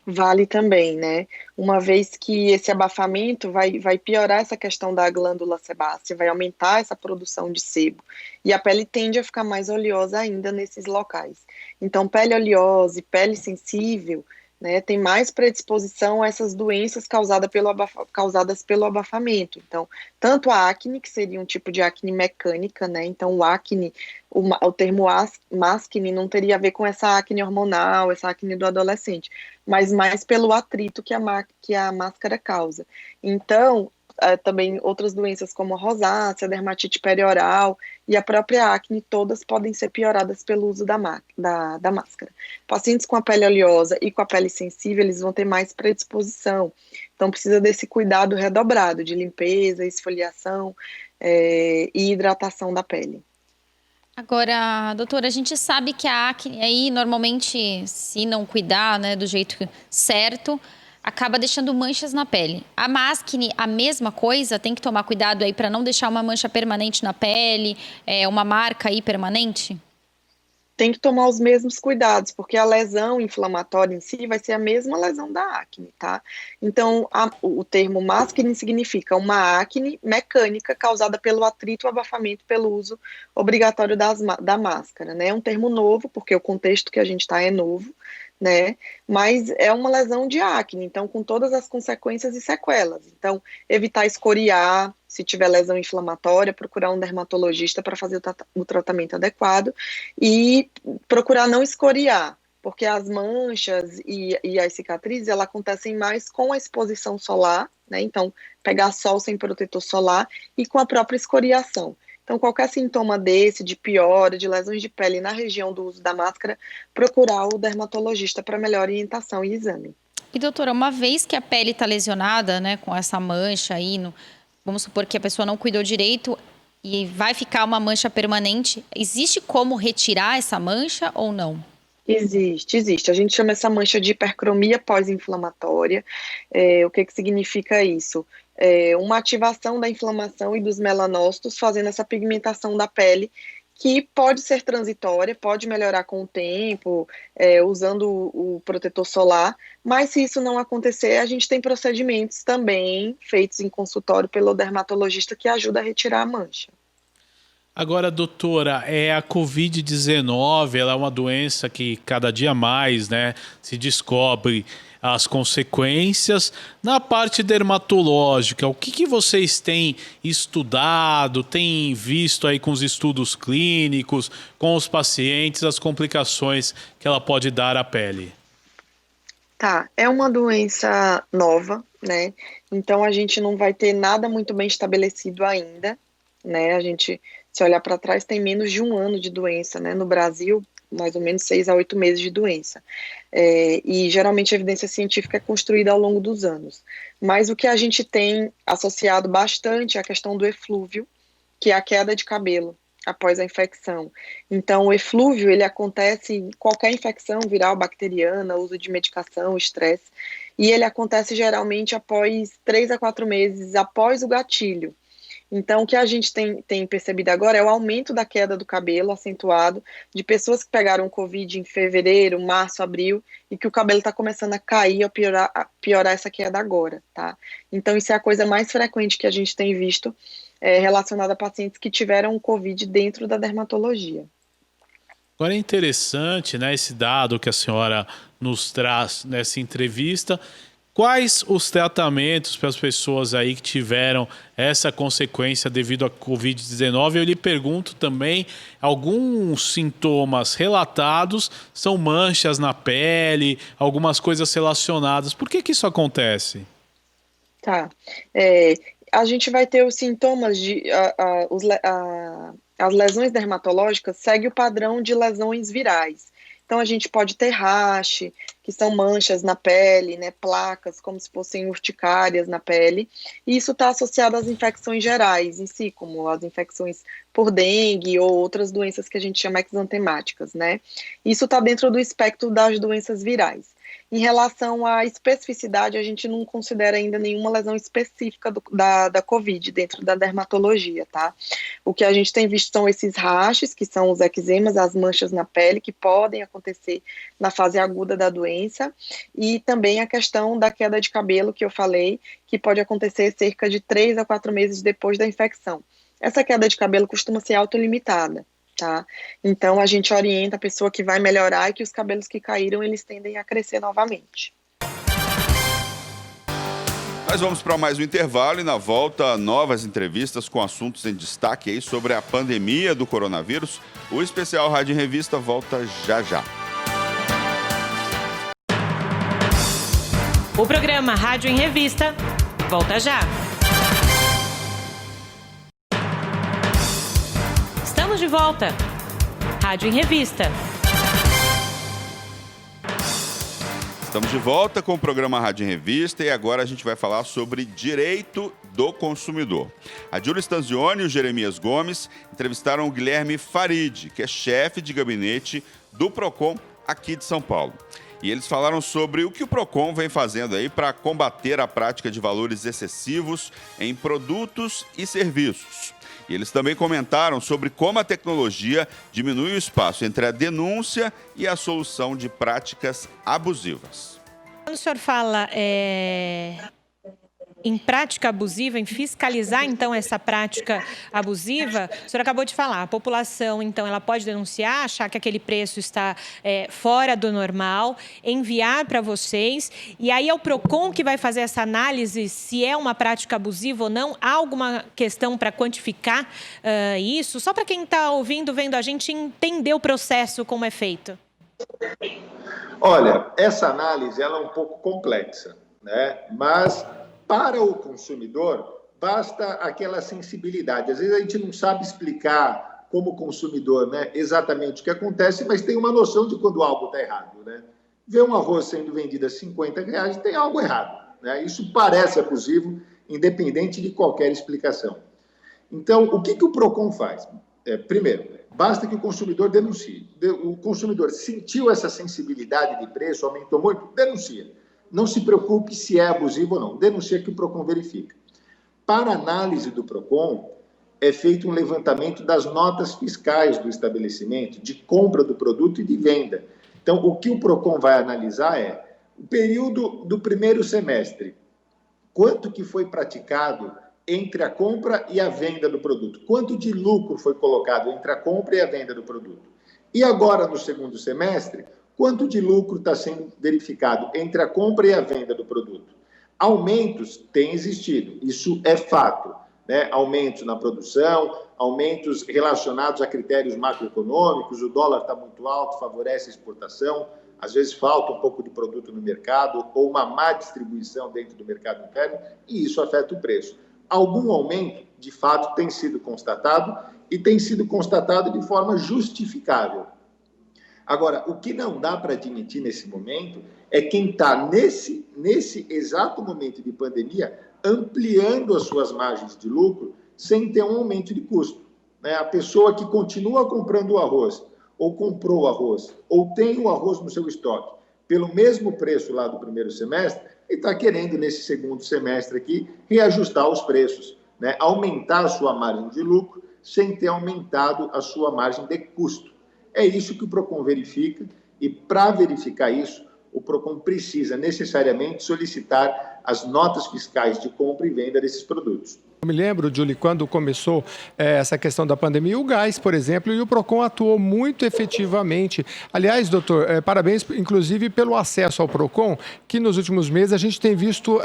Vale também, né? Uma vez que esse abafamento vai piorar essa questão da glândula sebácea, vai aumentar essa produção de sebo. E a pele tende a ficar mais oleosa ainda nesses locais. Então, pele oleosa e pele sensível, né, tem mais predisposição a essas doenças causadas pelo abafamento. Então, tanto a acne, que seria um tipo de acne mecânica, né? Então, o acne, o termo maskne não teria a ver com essa acne hormonal, essa acne do adolescente, mas mais pelo atrito que a máscara causa. Então, também outras doenças como a rosácea, a dermatite perioral e a própria acne, todas podem ser pioradas pelo uso da máscara. Pacientes com a pele oleosa e com a pele sensível, eles vão ter mais predisposição. Então, precisa desse cuidado redobrado de limpeza, esfoliação e hidratação da pele. Agora, doutora, a gente sabe que a acne aí, normalmente, se não cuidar, né, do jeito certo, acaba deixando manchas na pele. A maskne, a mesma coisa? Tem que tomar cuidado aí para não deixar uma mancha permanente na pele, uma marca aí permanente? Tem que tomar os mesmos cuidados, porque a lesão inflamatória em si vai ser a mesma lesão da acne, tá? Então, o termo maskne significa uma acne mecânica causada pelo atrito ou abafamento pelo uso obrigatório da máscara, né? É um termo novo, porque o contexto que a gente está é novo, né? Mas é uma lesão de acne, então com todas as consequências e sequelas. Então, evitar escoriar, se tiver lesão inflamatória, procurar um dermatologista para fazer o tratamento adequado e procurar não escoriar, porque as manchas e as cicatrizes, elas acontecem mais com a exposição solar, né? Então, pegar sol sem protetor solar e com a própria escoriação. Então, qualquer sintoma desse, de piora, de lesões de pele na região do uso da máscara, procurar o dermatologista para melhor orientação e exame. E, doutora, uma vez que a pele está lesionada, né, com essa mancha aí, vamos supor que a pessoa não cuidou direito e vai ficar uma mancha permanente, existe como retirar essa mancha ou não? Existe. A gente chama essa mancha de hipercromia pós-inflamatória. O que significa isso? Uma ativação da inflamação e dos melanócitos fazendo essa pigmentação da pele, que pode ser transitória, pode melhorar com o tempo, usando o protetor solar, mas se isso não acontecer, a gente tem procedimentos também feitos em consultório pelo dermatologista que ajuda a retirar a mancha. Agora, doutora, a Covid-19, ela é uma doença que cada dia mais, né, se descobre as consequências. Na parte dermatológica, o que vocês têm estudado, têm visto aí com os estudos clínicos, com os pacientes, as complicações que ela pode dar à pele? Tá, é uma doença nova, né? Então a gente não vai ter nada muito bem estabelecido ainda, né? A gente, se olhar para trás, tem menos de 1 ano de doença, né? No Brasil, mais ou menos 6 a 8 meses de doença. E geralmente a evidência científica é construída ao longo dos anos. Mas o que a gente tem associado bastante é a questão do eflúvio, que é a queda de cabelo após a infecção. Então, o eflúvio, ele acontece em qualquer infecção viral, bacteriana, uso de medicação, estresse, e ele acontece geralmente após 3 a 4 meses após o gatilho. Então, o que a gente tem percebido agora é o aumento da queda do cabelo acentuado de pessoas que pegaram Covid em fevereiro, março, abril, e que o cabelo está começando a cair ou piorar essa queda agora, tá? Então, isso é a coisa mais frequente que a gente tem visto relacionada a pacientes que tiveram Covid dentro da dermatologia. Agora é interessante, né, esse dado que a senhora nos traz nessa entrevista, Quais os tratamentos para as pessoas aí que tiveram essa consequência devido à Covid-19? Eu lhe pergunto também, alguns sintomas relatados são manchas na pele, algumas coisas relacionadas. Por que isso acontece? Tá. A gente vai ter os sintomas as lesões dermatológicas segue o padrão de lesões virais. Então, a gente pode ter rash, que são manchas na pele, né, placas, como se fossem urticárias na pele, e isso está associado às infecções gerais em si, como as infecções por dengue ou outras doenças que a gente chama exantemáticas, né? Isso está dentro do espectro das doenças virais. Em relação à especificidade, a gente não considera ainda nenhuma lesão específica da COVID dentro da dermatologia, tá? O que a gente tem visto são esses rachos, que são os eczemas, as manchas na pele, que podem acontecer na fase aguda da doença, e também a questão da queda de cabelo, que eu falei, que pode acontecer cerca de 3 a 4 meses depois da infecção. Essa queda de cabelo costuma ser autolimitada. Tá? Então, a gente orienta a pessoa que vai melhorar e que os cabelos que caíram, eles tendem a crescer novamente. Nós vamos para mais um intervalo e na volta, novas entrevistas com assuntos em destaque aí sobre a pandemia do coronavírus. O especial Rádio em Revista volta já já. O programa Rádio em Revista volta já. Estamos de volta. Rádio em Revista. Estamos de volta com o programa Rádio em Revista e agora a gente vai falar sobre direito do consumidor. A Júlia Stanzioni e o Jeremias Gomes entrevistaram o Guilherme Farid, que é chefe de gabinete do PROCON aqui de São Paulo. E eles falaram sobre o que o PROCON vem fazendo aí para combater a prática de valores excessivos em produtos e serviços. E eles também comentaram sobre como a tecnologia diminui o espaço entre a denúncia e a solução de práticas abusivas. Quando o senhor fala em prática abusiva, em fiscalizar, então, essa prática abusiva, o senhor acabou de falar, a população, então, ela pode denunciar, achar que aquele preço está fora do normal, enviar para vocês, e aí é o PROCON que vai fazer essa análise se é uma prática abusiva ou não. Há alguma questão para quantificar isso? Só para quem está ouvindo, vendo a gente entender o processo, como é feito. Olha, essa análise ela é um pouco complexa, né? Mas para o consumidor, basta aquela sensibilidade. Às vezes a gente não sabe explicar como consumidor, né, exatamente o que acontece, mas tem uma noção de quando algo está errado, né? Vê um arroz sendo vendido a R$50, tem algo errado, né? Isso parece abusivo, independente de qualquer explicação. Então, o que o PROCON faz? Primeiro, basta que o consumidor denuncie. O consumidor sentiu essa sensibilidade de preço, aumentou muito, denuncia. Não se preocupe se é abusivo ou não. Denuncia que o PROCON verifica. Para análise do PROCON, é feito um levantamento das notas fiscais do estabelecimento, de compra do produto e de venda. Então, o que o PROCON vai analisar é o período do primeiro semestre. Quanto que foi praticado entre a compra e a venda do produto? Quanto de lucro foi colocado entre a compra e a venda do produto? E agora, no segundo semestre, quanto de lucro está sendo verificado entre a compra e a venda do produto? Aumentos têm existido, isso é fato, né? Aumentos na produção, aumentos relacionados a critérios macroeconômicos, o dólar está muito alto, favorece a exportação, às vezes falta um pouco de produto no mercado ou uma má distribuição dentro do mercado interno e isso afeta o preço. Algum aumento, de fato, tem sido constatado e tem sido constatado de forma justificável. Agora, o que não dá para admitir nesse momento é quem está nesse exato momento de pandemia ampliando as suas margens de lucro sem ter um aumento de custo, né? A pessoa que continua comprando o arroz, ou comprou o arroz, ou tem o arroz no seu estoque, pelo mesmo preço lá do primeiro semestre, e está querendo, nesse segundo semestre aqui, reajustar os preços, né? Aumentar a sua margem de lucro sem ter aumentado a sua margem de custo. É isso que o PROCON verifica e, para verificar isso, o PROCON precisa necessariamente solicitar as notas fiscais de compra e venda desses produtos. Eu me lembro, Julie, quando começou essa questão da pandemia, o gás, por exemplo, e o PROCON atuou muito efetivamente. Aliás, doutor, parabéns, inclusive, pelo acesso ao PROCON, que nos últimos meses a gente tem visto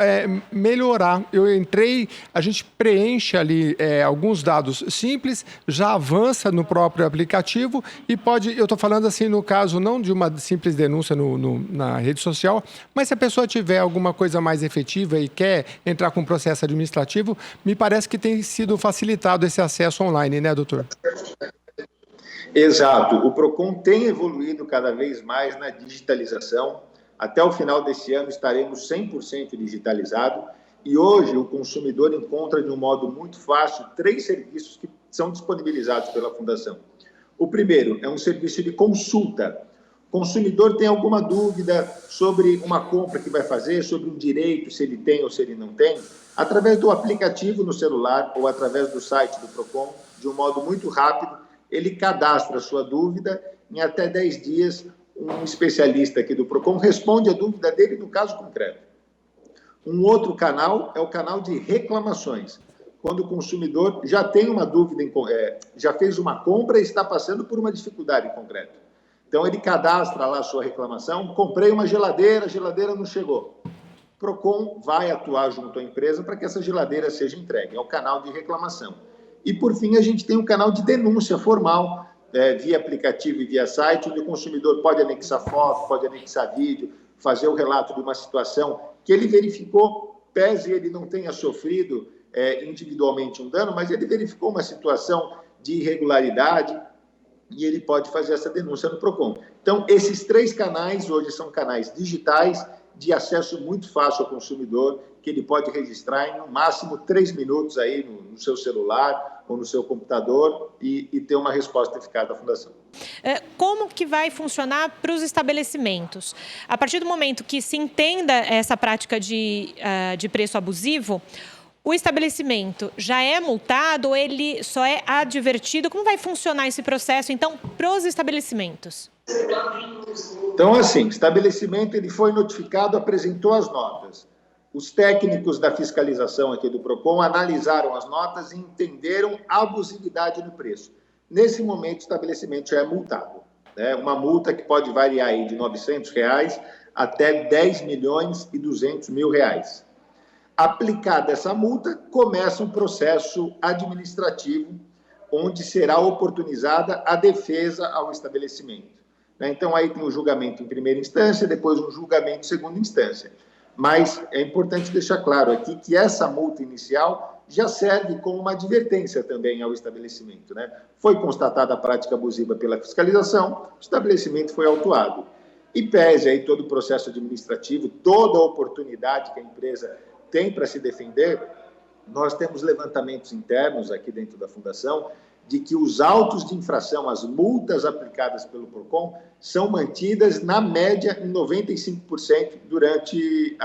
melhorar. Eu entrei, a gente preenche ali alguns dados simples, já avança no próprio aplicativo e pode, eu estou falando assim no caso não de uma simples denúncia na rede social, mas se a pessoa tiver alguma coisa mais efetiva e quer entrar com um processo administrativo, me parece que tem sido facilitado esse acesso online, né, doutor? Exato. O PROCON tem evoluído cada vez mais na digitalização. Até o final desse ano estaremos 100% digitalizado. E hoje o consumidor encontra de um modo muito fácil 3 serviços que são disponibilizados pela Fundação. O primeiro é um serviço de consulta. O consumidor tem alguma dúvida sobre uma compra que vai fazer, sobre um direito, se ele tem ou se ele não tem, através do aplicativo no celular ou através do site do PROCON, de um modo muito rápido, ele cadastra a sua dúvida, em até 10 dias, um especialista aqui do PROCON responde a dúvida dele no caso concreto. Um outro canal é o canal de reclamações, quando o consumidor já tem uma dúvida, já fez uma compra e está passando por uma dificuldade concreta. Então, ele cadastra lá a sua reclamação, comprei uma geladeira, a geladeira não chegou. O PROCON vai atuar junto à empresa para que essa geladeira seja entregue, é o canal de reclamação. E, por fim, a gente tem um canal de denúncia formal, via aplicativo e via site, onde o consumidor pode anexar foto, pode anexar vídeo, fazer o relato de uma situação que ele verificou, pese ele não tenha sofrido individualmente um dano, mas ele verificou uma situação de irregularidade e ele pode fazer essa denúncia no PROCON. Então, esses 3 canais hoje são canais digitais de acesso muito fácil ao consumidor, que ele pode registrar em no máximo 3 minutos aí no seu celular ou no seu computador e ter uma resposta eficaz da Fundação. Como que vai funcionar para os estabelecimentos? A partir do momento que se entenda essa prática de preço abusivo, o estabelecimento já é multado ou ele só é advertido? Como vai funcionar esse processo, então, para os estabelecimentos? Então, assim, o estabelecimento ele foi notificado, apresentou as notas. Os técnicos da fiscalização aqui do PROCON analisaram as notas e entenderam a abusividade no preço. Nesse momento, o estabelecimento já é multado, né? Uma multa que pode variar aí de R$ 900 até R$ 10.200.000. Aplicada essa multa, começa um processo administrativo onde será oportunizada a defesa ao estabelecimento. Então, aí tem o julgamento em primeira instância, depois um julgamento em segunda instância. Mas é importante deixar claro aqui que essa multa inicial já serve como uma advertência também ao estabelecimento, né? Foi constatada a prática abusiva pela fiscalização, o estabelecimento foi autuado. E pese aí todo o processo administrativo, toda a oportunidade que a empresa tem para se defender, nós temos levantamentos internos aqui dentro da Fundação de que os autos de infração, as multas aplicadas pelo PROCON, são mantidas, na média, em 95% durante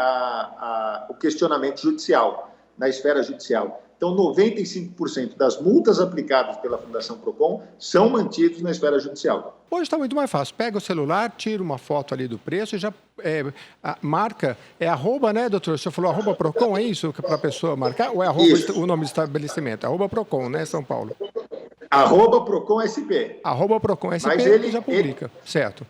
o questionamento judicial, na esfera judicial. Então, 95% das multas aplicadas pela Fundação PROCON são mantidos na esfera judicial. Hoje está muito mais fácil. Pega o celular, tira uma foto ali do preço e já marca. É arroba, né, doutor? Você falou arroba PROCON, é isso para a pessoa marcar? Ou é arroba o nome do estabelecimento? Arroba PROCON, né, São Paulo? Arroba PROCON SP. Arroba PROCON SP, mas ele já publica, certo?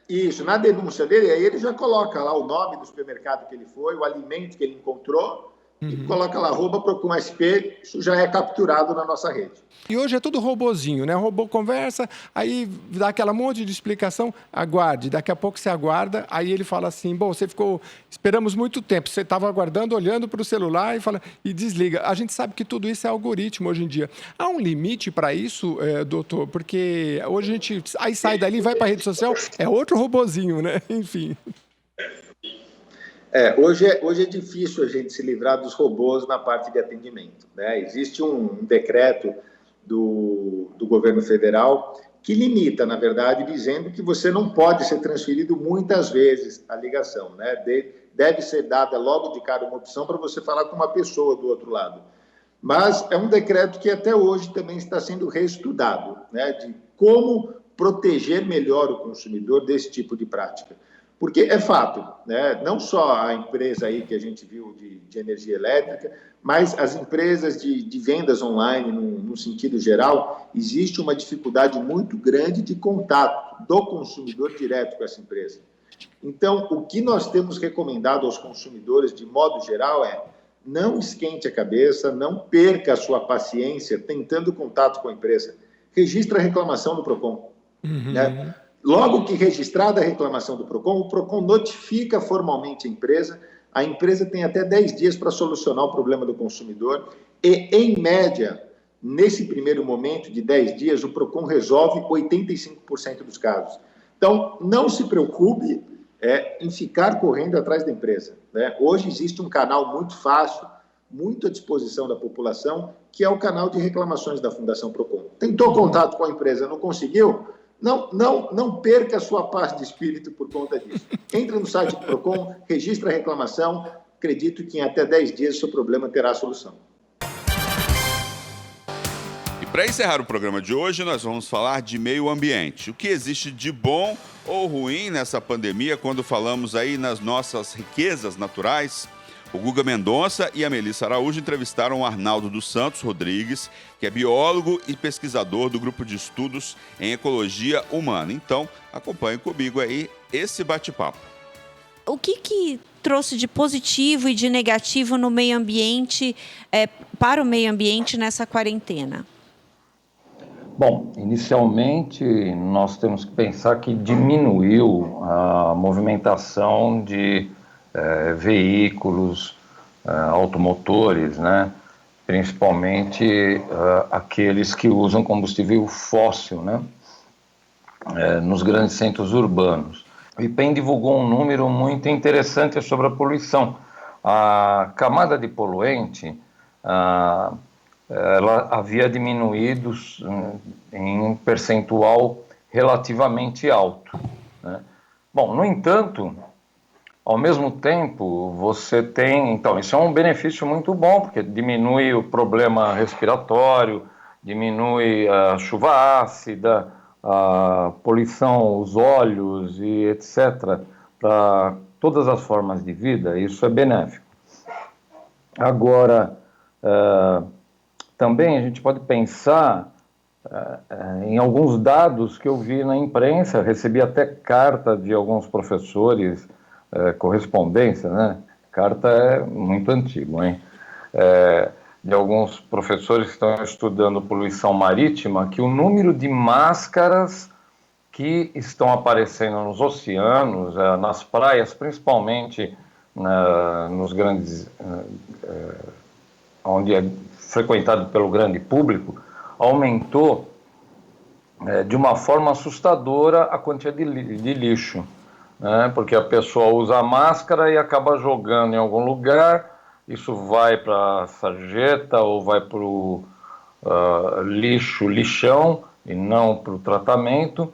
Isso, na denúncia dele, aí ele já coloca lá o nome do supermercado que ele foi, o alimento que ele encontrou, e coloca lá, arroba PROCON SP, isso já é capturado na nossa rede. E hoje é tudo robozinho, né? O robô conversa, aí dá aquela monte de explicação, aguarde, daqui a pouco você aguarda, aí ele fala assim, bom, esperamos muito tempo, você estava aguardando, olhando para o celular e desliga. A gente sabe que tudo isso é algoritmo hoje em dia. Há um limite para isso, doutor? Porque hoje a gente aí sai dali, vai para a rede social, é outro robozinho, né? Enfim. Hoje é difícil a gente se livrar dos robôs na parte de atendimento, né? Existe um decreto do governo federal que limita, na verdade, dizendo que você não pode ser transferido muitas vezes a ligação, né? Deve ser dada logo de cara uma opção para você falar com uma pessoa do outro lado. Mas é um decreto que até hoje também está sendo reestudado, né? De como proteger melhor o consumidor desse tipo de prática. Porque é fato, né? Não só a empresa aí que a gente viu de energia elétrica, mas as empresas de vendas online, no sentido geral, existe uma dificuldade muito grande de contato do consumidor direto com essa empresa. Então, o que nós temos recomendado aos consumidores, de modo geral, é não esquente a cabeça, não perca a sua paciência tentando contato com a empresa. Registra a reclamação no PROCON. Né? Logo que registrada a reclamação do PROCON, o PROCON notifica formalmente a empresa tem até 10 dias para solucionar o problema do consumidor e, em média, nesse primeiro momento de 10 dias, o PROCON resolve 85% dos casos. Então, não se preocupe em ficar correndo atrás da empresa. Né? Hoje existe um canal muito fácil, muito à disposição da população, que é o canal de reclamações da Fundação PROCON. Tentou contato com a empresa, não conseguiu? Não perca a sua paz de espírito por conta disso. Entra no site do PROCON, registra a reclamação, acredito que em até 10 dias o seu problema terá solução. E para encerrar o programa de hoje, nós vamos falar de meio ambiente. O que existe de bom ou ruim nessa pandemia quando falamos aí nas nossas riquezas naturais? O Guga Mendonça e a Melissa Araújo entrevistaram o Arnaldo dos Santos Rodrigues, que é biólogo e pesquisador do Grupo de Estudos em Ecologia Humana. Então, acompanhe comigo aí esse bate-papo. O que trouxe de positivo e de negativo no meio ambiente, para o meio ambiente nessa quarentena? Bom, inicialmente nós temos que pensar que diminuiu a movimentação de veículos, automotores, né? Principalmente aqueles que usam combustível fóssil, né? Nos grandes centros urbanos. O IPEM divulgou um número muito interessante sobre a poluição. A camada de poluente ela havia diminuído em um percentual relativamente alto, né? Bom, no entanto, ao mesmo tempo, você tem... Então, isso é um benefício muito bom, porque diminui o problema respiratório, diminui a chuva ácida, a poluição aos olhos e etc. Para todas as formas de vida, isso é benéfico. Agora, também a gente pode pensar em alguns dados que eu vi na imprensa, recebi até carta de alguns professores, correspondência, né? Carta é muito antigo, hein? De alguns professores que estão estudando poluição marítima, que o número de máscaras que estão aparecendo nos oceanos, nas praias, principalmente nos grandes, onde é frequentado pelo grande público, aumentou de uma forma assustadora a quantidade de lixo. Porque a pessoa usa a máscara e acaba jogando em algum lugar, isso vai para a sarjeta ou vai para o lixão e não para o tratamento,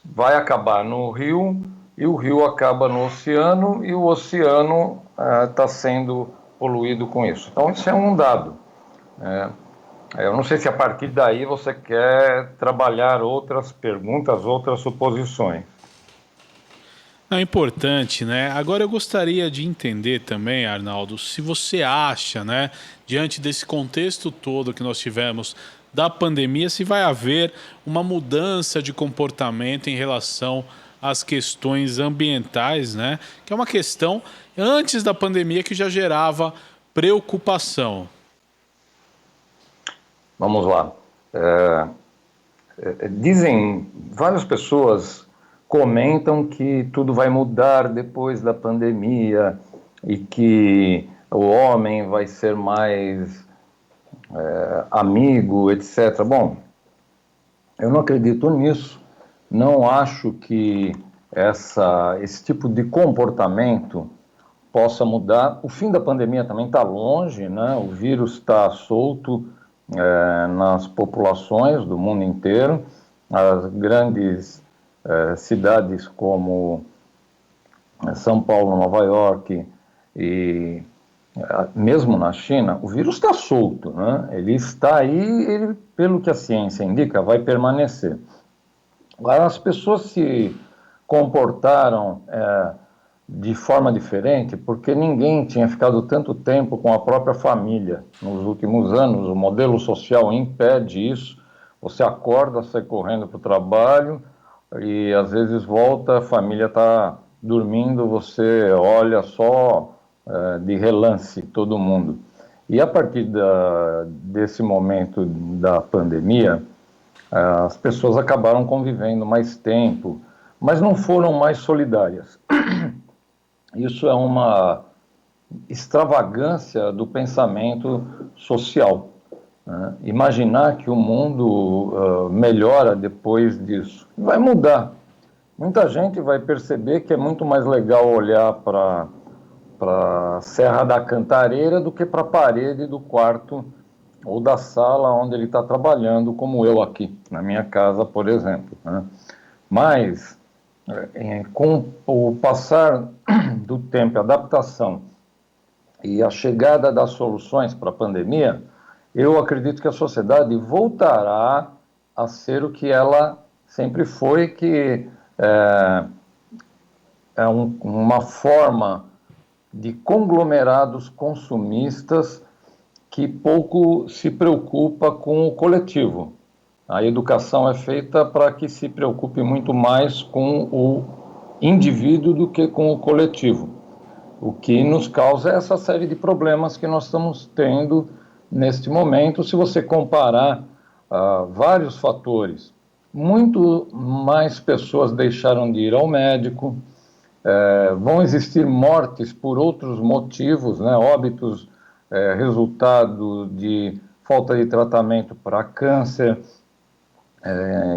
vai acabar no rio e o rio acaba no oceano e o oceano está sendo poluído com isso. Então isso é um dado. Eu não sei se a partir daí você quer trabalhar outras perguntas, outras suposições. É importante, né? Agora eu gostaria de entender também, Arnaldo, se você acha, né, diante desse contexto todo que nós tivemos da pandemia, se vai haver uma mudança de comportamento em relação às questões ambientais, né? Que é uma questão antes da pandemia que já gerava preocupação. Vamos lá. Dizem várias pessoas comentam que tudo vai mudar depois da pandemia e que o homem vai ser mais amigo, etc. Bom, eu não acredito nisso, não acho que esse tipo de comportamento possa mudar. O fim da pandemia também está longe, né? O vírus está solto nas populações do mundo inteiro, as grandes cidades como São Paulo, Nova York e mesmo na China, o vírus está solto, né? Ele está aí, ele, pelo que a ciência indica, vai permanecer. Agora, as pessoas se comportaram de forma diferente, porque ninguém tinha ficado tanto tempo com a própria família. Nos últimos anos, o modelo social impede isso. Você acorda, sai correndo para o trabalho e às vezes volta, a família está dormindo, você olha só de relance todo mundo. E a partir desse momento da pandemia, as pessoas acabaram convivendo mais tempo, mas não foram mais solidárias. Isso é uma extravagância do pensamento social. Né? Imaginar que o mundo melhora depois disso. Vai mudar. Muita gente vai perceber que é muito mais legal olhar para a Serra da Cantareira do que para a parede do quarto ou da sala onde ele está trabalhando, como eu aqui, na minha casa, por exemplo. Né? Mas, com o passar do tempo, a adaptação e a chegada das soluções para a pandemia, eu acredito que a sociedade voltará a ser o que ela sempre foi, que é uma forma de conglomerados consumistas que pouco se preocupa com o coletivo. A educação é feita para que se preocupe muito mais com o indivíduo do que com o coletivo. O que nos causa essa série de problemas que nós estamos tendo neste momento, se você comparar vários fatores. Muito mais pessoas deixaram de ir ao médico, vão existir mortes por outros motivos, né, óbitos, resultado de falta de tratamento para câncer,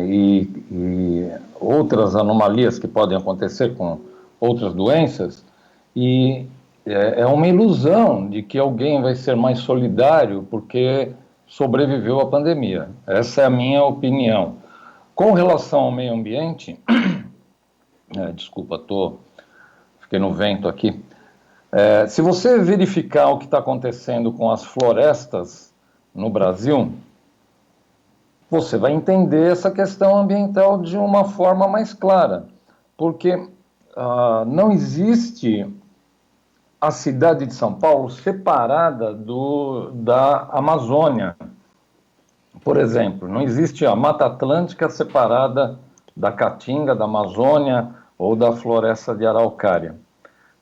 e outras anomalias que podem acontecer com outras doenças, e é uma ilusão de que alguém vai ser mais solidário porque sobreviveu à pandemia. Essa é a minha opinião. Com relação ao meio ambiente, desculpa, fiquei no vento aqui. Se você verificar o que está acontecendo com as florestas no Brasil, você vai entender essa questão ambiental de uma forma mais clara, porque não existe a cidade de São Paulo separada da Amazônia. Por exemplo, não existe a Mata Atlântica separada da Caatinga, da Amazônia ou da Floresta de Araucária,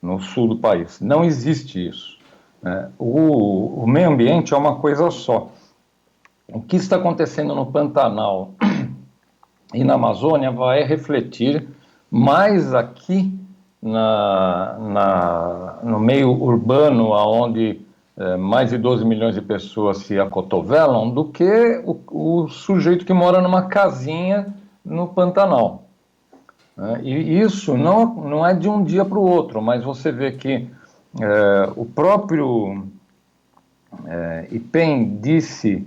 no sul do país. Não existe isso. Né? O meio ambiente é uma coisa só. O que está acontecendo no Pantanal e na Amazônia vai refletir mais aqui no meio urbano, onde mais de 12 milhões de pessoas se acotovelam, do que o sujeito que mora numa casinha no Pantanal. E isso não é de um dia para o outro, mas você vê que o próprio IPEM disse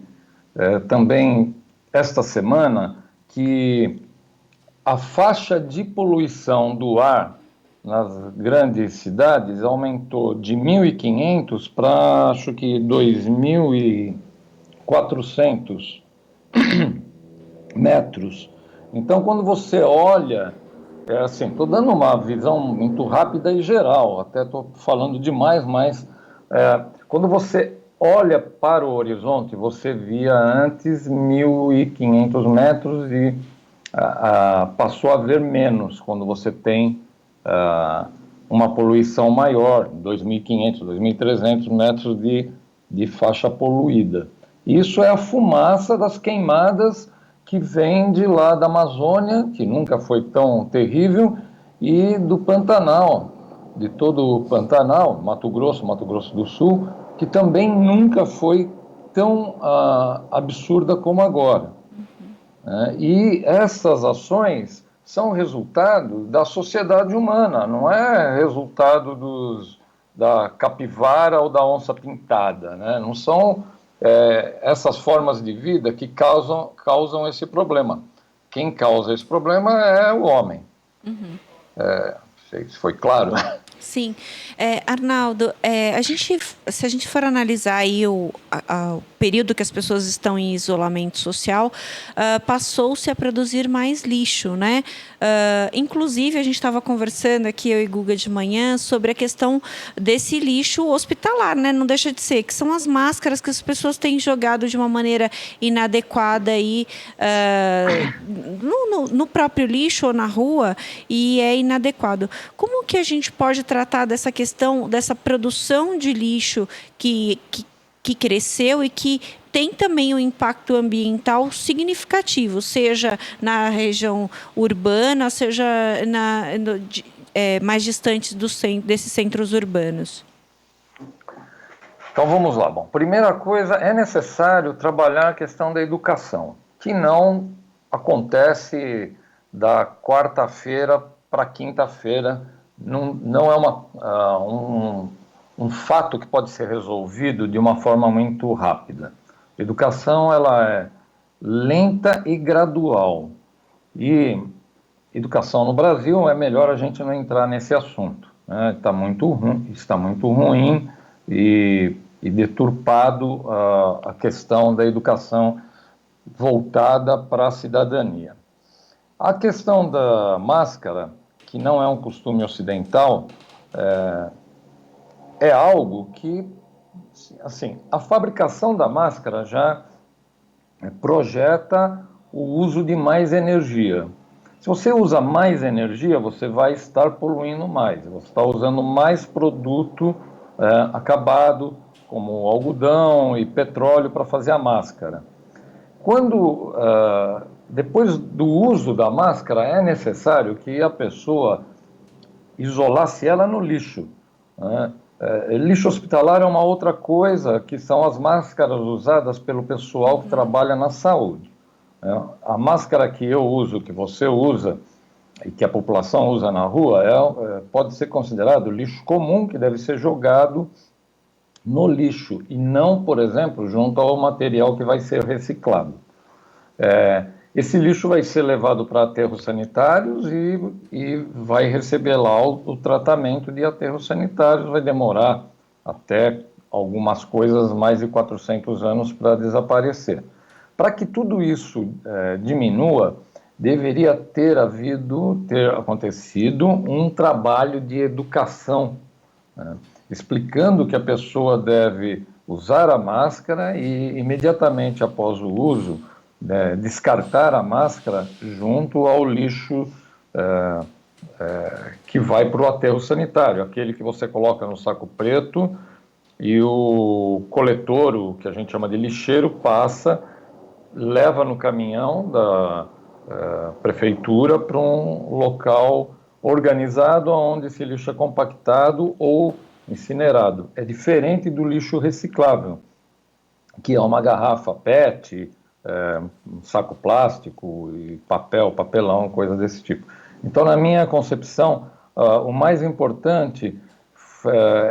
também esta semana que a faixa de poluição do ar nas grandes cidades aumentou de 1.500 para, acho que, 2.400 metros. Então, quando você olha, estou dando uma visão muito rápida e geral, até estou falando demais, mas quando você olha para o horizonte, você via antes 1.500 metros e passou a ver menos quando você tem uma poluição maior, 2.500, 2.300 metros de faixa poluída. Isso é a fumaça das queimadas que vem de lá da Amazônia, que nunca foi tão terrível, e do Pantanal, de todo o Pantanal, Mato Grosso do Sul, que também nunca foi tão absurda como agora. E essas ações são resultado da sociedade humana, não é resultado da capivara ou da onça pintada, né? Não são essas formas de vida que causam esse problema. Quem causa esse problema é o homem. Uhum. Não sei se foi claro. Sim. Arnaldo, se a gente for analisar aí o período que as pessoas estão em isolamento social, passou-se a produzir mais lixo, né? Inclusive, a gente estava conversando aqui, eu e Guga, de manhã, sobre a questão desse lixo hospitalar, né? Não deixa de ser, que são as máscaras que as pessoas têm jogado de uma maneira inadequada aí, no próprio lixo ou na rua, e é inadequado. Como que a gente pode tratar dessa questão, dessa produção de lixo que cresceu e que tem também um impacto ambiental significativo, seja na região urbana, seja mais distantes desses centros urbanos? Então vamos lá. Bom, primeira coisa, é necessário trabalhar a questão da educação, que não acontece da quarta-feira para quinta-feira, não é um fato que pode ser resolvido de uma forma muito rápida. A educação, ela é lenta e gradual. E educação no Brasil, é melhor a gente não entrar nesse assunto, né? Está muito ruim e deturpado a questão da educação voltada para a cidadania. A questão da máscara, que não é um costume ocidental, é algo que, assim, a fabricação da máscara já projeta o uso de mais energia. Se você usa mais energia, você vai estar poluindo mais. Você está usando mais produto acabado, como algodão e petróleo, para fazer a máscara. Depois do uso da máscara, é necessário que a pessoa isolasse ela no lixo, né? Lixo hospitalar é uma outra coisa, que são as máscaras usadas pelo pessoal que trabalha na saúde. A máscara que eu uso, que você usa e que a população usa na rua, pode ser considerado lixo comum, que deve ser jogado no lixo e não, por exemplo, junto ao material que vai ser reciclado. Esse lixo vai ser levado para aterros sanitários e vai receber lá o tratamento de aterros sanitários. Vai demorar até algumas coisas mais de 400 anos para desaparecer. Para que tudo isso diminua, deveria ter acontecido um trabalho de educação, né? Explicando que a pessoa deve usar a máscara e, imediatamente após o uso, descartar a máscara junto ao lixo que vai para o aterro sanitário, aquele que você coloca no saco preto e o coletor, o que a gente chama de lixeiro, passa, leva no caminhão da prefeitura para um local organizado onde esse lixo é compactado ou incinerado. É diferente do lixo reciclável, que é uma garrafa PET, um saco plástico e papelão, coisa desse tipo. Então, na minha concepção, o mais importante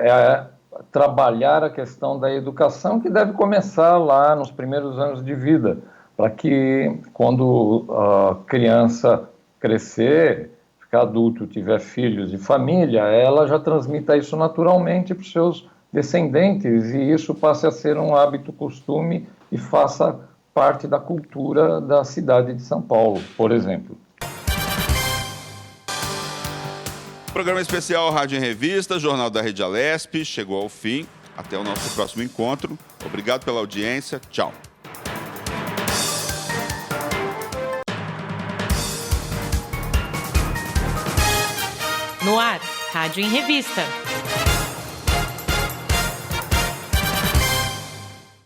é trabalhar a questão da educação, que deve começar lá nos primeiros anos de vida, para que quando a criança crescer, ficar adulto, tiver filhos e família, ela já transmita isso naturalmente para os seus descendentes e isso passe a ser um hábito, costume e faça parte da cultura da cidade de São Paulo, por exemplo. Programa especial Rádio em Revista, Jornal da Rede Alesp, chegou ao fim. Até o nosso próximo encontro. Obrigado pela audiência. Tchau. No ar, Rádio em Revista.